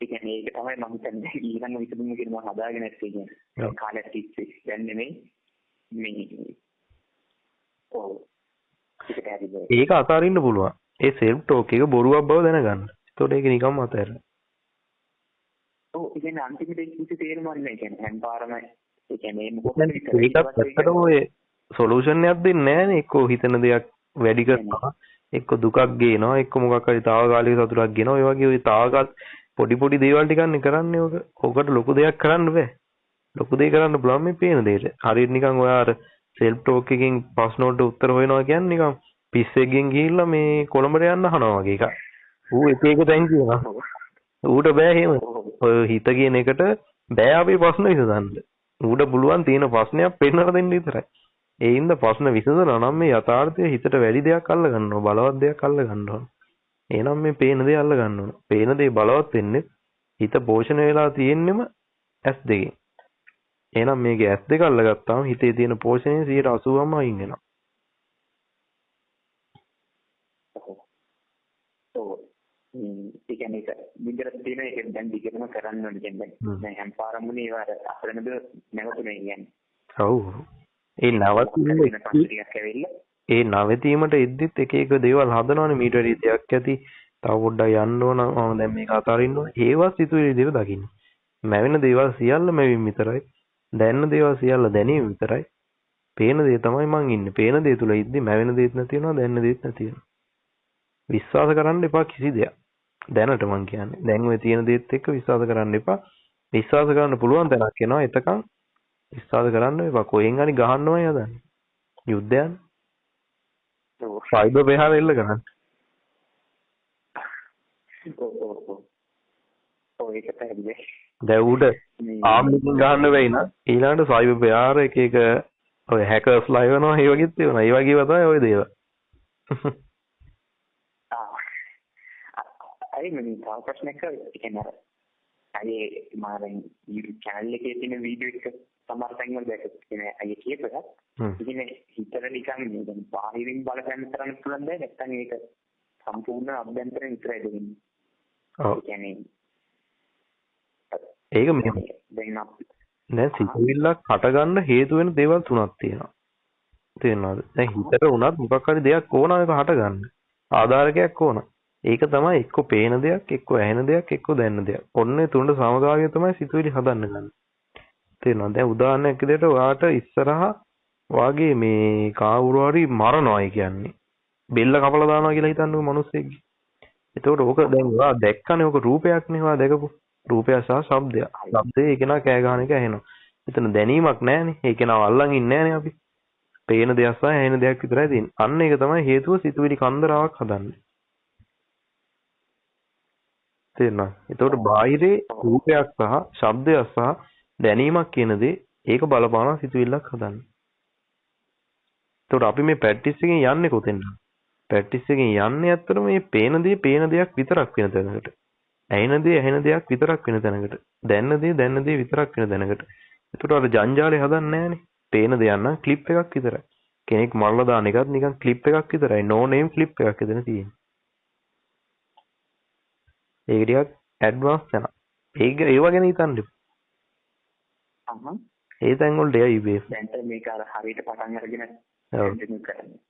Speaker 1: ඒ කියන්නේ ඒක තමයි මම හිතන්නේ ඊළඟ විසඳුම කියන මම හදාගෙන ඉන්නේ කියන්නේ. කාලයක් තිස්සේ දැන් නෙමෙයි මේ ඔව්.
Speaker 2: ඒක අතාරින්න පුළුවන්. ඒ සෙල්ෆ් ටෝක් එක බොරුවක් බව දැනගන්න. එතකොට ඒක නිකම්ම අතහැරලා.
Speaker 1: ඔව් ඒ කියන්නේ අන්තිමට කිසි තේරුමක් නැහැ කියන්නේ හැම්පාරම ඒ කියන්නේ මොකක්ද
Speaker 2: ඒකත් ඇත්තටම ඔය සොලියුෂන් එකක් දෙන්නේ නැහනේ. එක්කෝ හිතන දෙයක් වැඩි කරනවා, එක්ක දුකක් ගේනවා, එක්ක මොකක් හරි తాවකාලික සතුටක් ගේනවා. ඒ වගේ ඔය తాවකාල පොඩි දේවල් ටිකක් කරන්නේ ඔක. ඔකට ලොකු දෙයක් කරන්න බෑ. ලොකු දෙයක් කරන්න පුළුවන් මේ පේන දෙයට. හරියට නිකන් ඔය අර සෙල්ෆ් ටෝක් එකකින් ප්‍රශ්න වලට උත්තර හොයනවා කියන්නේ නිකන් පිස්සෙක්ගෙන් ගිහිල්ලා මේ කොළඹට යන්න අහනවා වගේ එකක්. ඌ එක තැන් කියනවා. ඌට බෑ එහෙම. ඔය හිත කියන එකට බෑ අපි ප්‍රශ්න විසඳන්න. ඌට පුළුවන් තියෙන ප්‍රශ්නයක් පෙන්නලා දෙන්න විතරයි. ඒ හින්දා ප්‍රශ්න විසඳනවා නම් මේ යථාර්ථය හිතට වැඩි දෙයක් අල්ල ගන්නවා. බලවත් දෙයක් අල්ල ගන්නවා. එහෙනම් මේ පේන දේ අල්ල ගන්න ඕන. පේන දේ බලවත් වෙන්නේ හිත පෝෂණය වෙලා තියෙන්නෙම S2 එකෙන්. එහෙනම් මේකේ S2 අල්ලගත්තාම හිතේ තියෙන පෝෂණය 80%ම අයින් වෙනවා.
Speaker 1: ඒ කියන්නේ ඒක විතර තියෙන එක දැන් දිගටම කරන්න ඕනේ කියන්නේ. දැන් හැම්පාරම් වුණේ ඒවාට අපරණද නැවතුනේ කියන්නේ.
Speaker 2: ඔව්. ඒ නවතීමට එද්දිත් එක දේවල් හදනවනේ මීට වැඩි දෙයක් ඇති. තව පොඩ්ඩක් යන්න ඕන. මම දැන් මේක අතාරින්න ඕන. ඒවා සිතුවිලි දේව දකින්න. මැවෙන දේවල් සියල්ල මැවීම විතරයි. දැනන දේවල් සියල්ල දැනීම විතරයි. පේන දේ තමයි මං ඉන්නේ. පේන දේ තුල ඉද්දි මැවෙන දේත් නැති වෙනවා, දැනන දේත් නැති වෙනවා. විශ්වාස කරන්න එපා කිසි දෙයක්. දැනට මං කියන්නේ. දැන් ඔය තියෙන දේත් එක්ක විශ්වාස කරන්න එපා. විශ්වාස කරන්න පුළුවන් තැනක් එනවා. එතකන් විශ්වාස කරන්න එපා. කොහෙන් හරි ගහන්නමයි හදන්නේ. යුද්ධයන්. ෆයිබර් බෙහාර එල්ල කරන්න.
Speaker 1: ඔව් ඒක තමයි.
Speaker 2: දැන් උඩ ආම්ලිකින් ගහන්න වෙයි නා. ඊළඟට ෆයිබර් බෙහාර එක ඔය හැකර්ස් ලයිව් වෙනවා. ඒ වගේත් තියෙනවා. ඒ වගේව තමයි ඔය දේවල්.
Speaker 1: අයි මම තව ප්‍රශ්නයක් කියන්නේ අය මාරෙන් YouTube channel එකේ තියෙන වීඩියෝ එක සමහර තැන් වල දැක්කත් කියන්නේ අය කියපුවා ඉතින් හිතට නිකන් මේ දැන් බාහිරින් බලපෑම් කරන්න පුළුවන් දෙයක් නැත්නම් ඒක සම්පූර්ණ අභ්‍යන්තරයෙන් විතරයි දෙන්නේ.
Speaker 2: ඔව්.
Speaker 1: කියන්නේ
Speaker 2: ඒක මෙහෙම. දැන් සිතුවිල්ලක් හටගන්න හේතු වෙන දේවල් තුනක් තියෙනවා. තේරෙනවද? දැන් හිතට උනත් මොකක් හරි දෙයක් ඕන එක හටගන්න. ආධාරකයක් ඕන. ඒක තමයි එක්ක පේන දෙයක්, එක්ක ඇහෙන දෙයක්, එක්ක දැනෙන දෙයක්. ඔන්නේ තුනට සමගාමීව තමයි සිතුවිලි හදන්න ගන්න. තේරෙනවද? දැන් උදාහරණයක් විදිහට ඔයාට ඉස්සරහා වාගේ මේ කාවුරු හරි මරනවායි කියන්නේ. බෙල්ල කපලා දානවා කියලා හිතන්නකෝ මිනිස්සෙක්ගේ. එතකොට ඕක දැන් ඔයා දැක්කනේ ඕක රූපයක් නේ ඔයා දැකපු. රූපය සහ ශබ්දය. ශබ්දේ ඒක නා කෑ ගහන එක ඇහෙනවා. එතන දැනීමක් නැහැනේ. ඒක නව අල්ලන් ඉන්නේ නැහැනේ අපි. පේන දෙයක් සහ ඇහෙන දෙයක් විතරයි තියෙන්නේ. අන්න ඒක තමයි හේතුව සිතුවිලි කන්දරාවක් හදන්නේ. තේරුණා? එතකොට බාහිරේ රූපයක් සහ ශබ්දයක් සහ දැනීමක් කියන දේ ඒක බලපාන සිතුවිල්ලක් හදන්න. එතකොට අපි මේ ප්‍රැක්ටිස් එකෙන් යන්නේ කොතෙන්ද? ප්‍රැක්ටිස් එකෙන් යන්නේ ඇත්තටම මේ පේන දෙයක් විතරක් වෙන තැනකට. ඇහෙන දෙයක් විතරක් වෙන තැනකට. දැනන දේ විතරක් වෙන තැනකට. එතකොට අර ජංජාලේ හදන්නේ නැහනේ. පේන දෙයක් නම් ක්ලිප් එකක් විතරයි. කෙනෙක් මල්ල දාන එකත් නිකන් ක්ලිප් එකක් විතරයි. නෝ නේම් ක්ලිප් එකක් එතන තියෙන්නේ. ඒක ටිකක් ඇඩ්වාන්ස් තැනක්. ඒව ගැන හිතන්න.
Speaker 1: අහහ.
Speaker 2: ඒ තැන් වලට එයි බේස්.
Speaker 1: දැන් මේක අර හරියට පටන් අරගෙන
Speaker 2: ඔව්.
Speaker 1: කන්ටිනියු කරන්නේ.